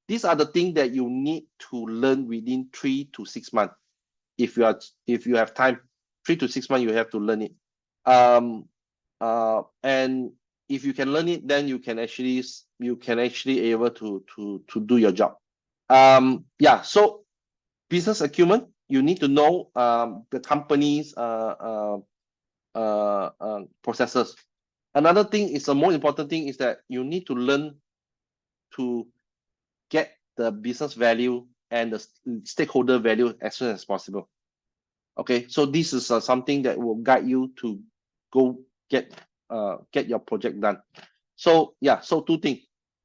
These are the things that you need to learn within 3 to 6 months. If you have time, 3 to 6 months, you have to learn it. And if you can learn it, then you can actually able to do your job. Yeah. So business acumen, you need to know the company's processes. Another thing is the more important thing is that you need to learn to get the business value and the stakeholder value as soon as possible. Okay, so this is something that will guide you to go get your project done. So yeah, so two things,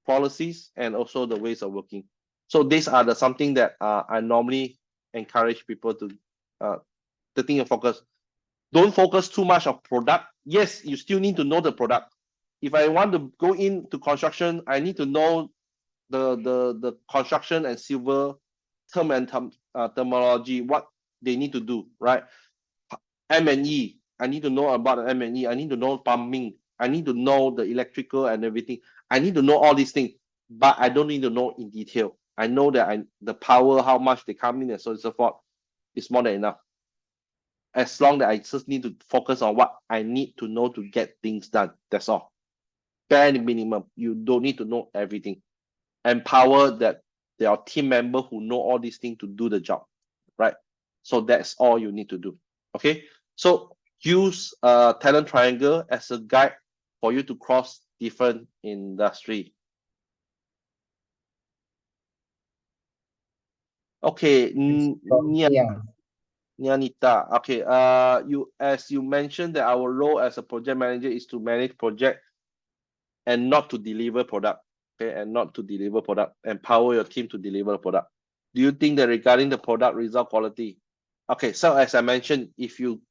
policies and also the ways of working. So these are something that I normally encourage people to think and focus. Don't focus too much on product. Yes, you still need to know the product. If I want to go into construction, I need to know the construction and civil term and terminology, what they need to do, right? M&E, I need to know about M&E. I need to know plumbing. I need to know the electrical and everything. I need to know all these things, but I don't need to know in detail. I know that the power, how much they come in, and so on and so forth, is more than enough. As long as I just need to focus on what I need to know to get things done. That's all. Bare minimum. You don't need to know everything. Empower that there are team members who know all these things to do the job, right? So that's all you need to do. Okay. So use a talent triangle as a guide for you to cross different industry? Okay, Yeah. Nyanita. Okay, as you mentioned that our role as a project manager is to manage project and not to deliver product. Okay, and not to deliver product, empower your team to deliver product. Do you think that regarding the product result quality? Okay, so as I mentioned, if you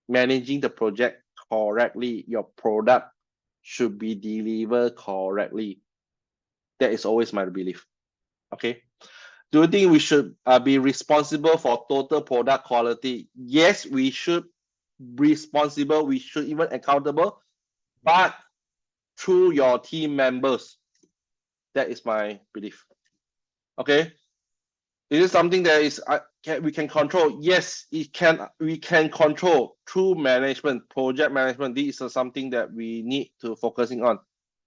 managing the project correctly, your product should be delivered correctly. That is always my belief. Okay. Do you think we should be responsible for total product quality? Yes, we should be responsible. We should even accountable, but through your team members. That is my belief. Okay. Is it something that is we can control? Yes, it can. We can control through management, project management. This is something that we need to focusing on.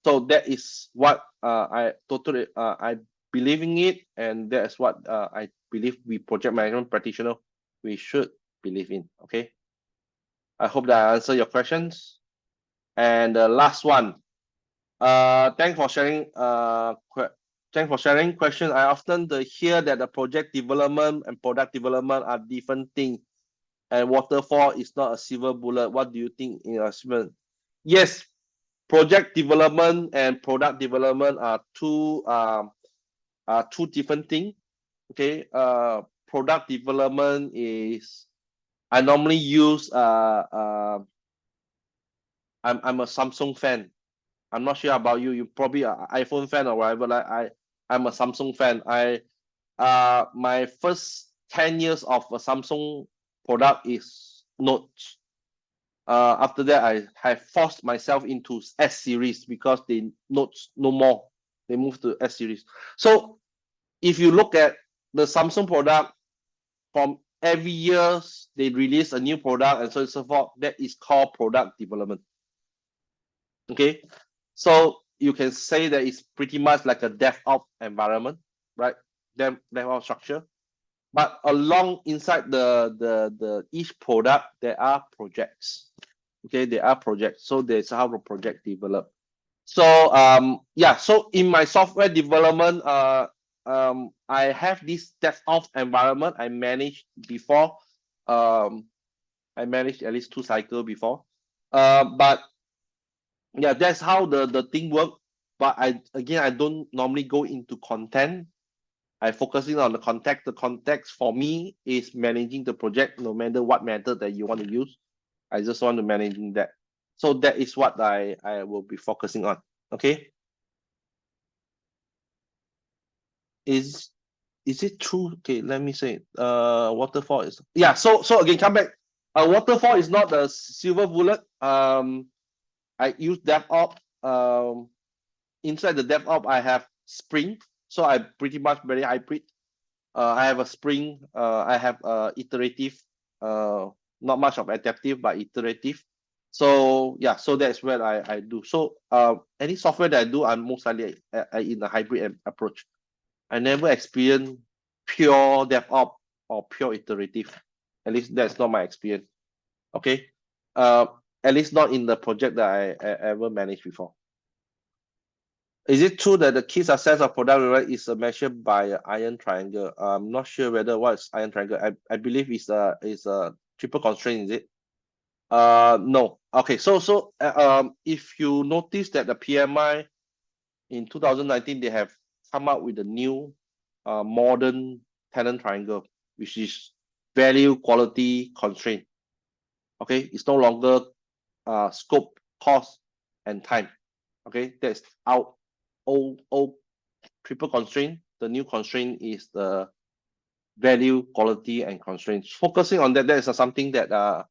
So that is what I totally I believe in it, and that's what I believe we project management practitioner we should believe in. Okay. I hope that I answer your questions. And the last one. Thanks for sharing. Thanks for sharing question. I often hear that the project development and product development are different things, and waterfall is not a silver bullet. What do you think in your assessment? Yes, project development and product development are two different things. Okay. Product development is I normally use I'm a Samsung fan. I'm not sure about you. You probably an iPhone fan or whatever. Like I'm a Samsung fan. My first 10 years of a Samsung product is Note. After that, I have forced myself into S series because the Notes no more. They moved to S series. So if you look at the Samsung product, from every year they release a new product and so on and so forth. That is called product development. Okay, so you can say that it's pretty much like a DevOps environment, right? DevOps structure. But along inside the each product, there are projects. Okay, there are projects. So there's how the project develop. So yeah, so in my software development, I have this DevOps environment I managed before. I managed at least 2 cycles before. But yeah, that's how the thing work. But I don't normally go into content. I focusing on the context. The context for me is managing the project, no matter what method that you want to use. I just want to managing that. So that is what I will be focusing on. Okay. Is it true? Okay, let me say waterfall is so again come back. Waterfall is not a silver bullet. I use DevOps. Inside the DevOps, I have Spring, so I pretty much very hybrid. I have a Spring. I have iterative. Not much of adaptive, but iterative. So yeah, so that's what I do. So any software that I do, I'm most likely in a hybrid approach. I never experienced pure DevOps or pure iterative. At least that's not my experience. Okay. At least not in the project that I ever managed before. Is it true that the key success of product is measured by an iron triangle? I'm not sure whether what is iron triangle. I believe it's a triple constraint, is it? No. Okay, so if you notice that the PMI in 2019 they have come up with a new modern talent triangle, which is value, quality, constraint. Okay, it's no longer scope, cost, and time. Okay, that's out old triple constraint. The new constraint is the value, quality, and constraints. Focusing on that is something that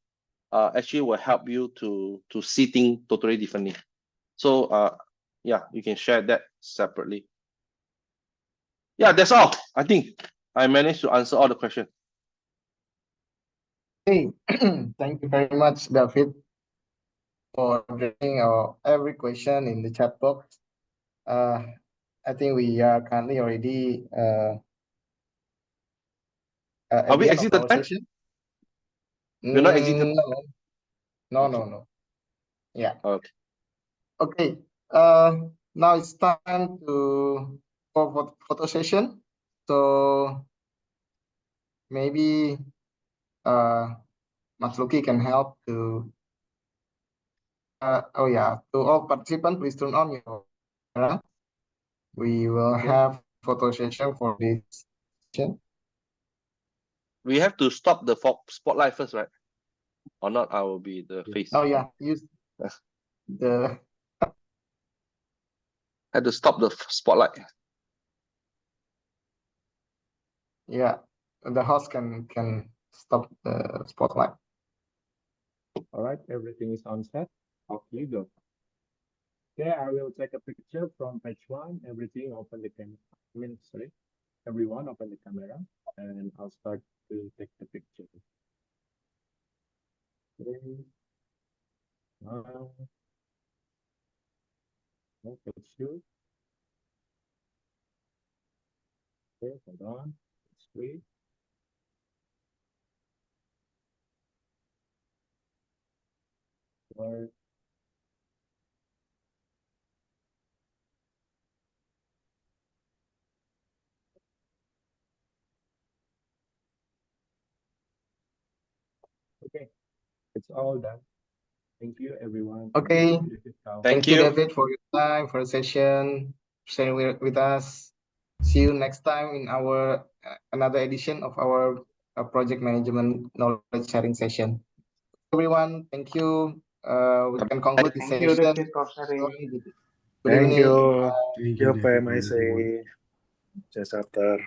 actually will help you to see things totally differently. So yeah, you can share that separately. Yeah, that's all. I think I managed to answer all the questions. Hey, thank you very much, David, for addressing every question in the chat box. I think we are currently already Are at we the end of exit the our time? session. We're not exiting. No, No, no, no. Yeah. Okay. Okay. Now it's time to for photo session. So maybe Mas Luki can help to. Oh yeah, to all participants, please turn on your camera. We will have photo session for this session. We have to stop the spotlight first, right? Or not? I will be the face. Oh yeah, use the. Had to stop the spotlight. Yeah, the host can stop the spotlight. All right, everything is on set. Off you go. Okay, I will take a picture from page 1. Everything open the camera. Everyone open the camera, and I'll start to take the picture. Okay. Page 2. Okay, hold on. Page 3. Four. Okay, it's all done. Thank you, everyone. Okay. Thank you, you. David, for your time, for the session, sharing with us. See you next time in our another edition of our project management knowledge sharing session. Everyone, thank you. We can conclude this Thank you, session. David, for sharing. Good Thank evening. you. Thank you, PMI everyone. Chapter.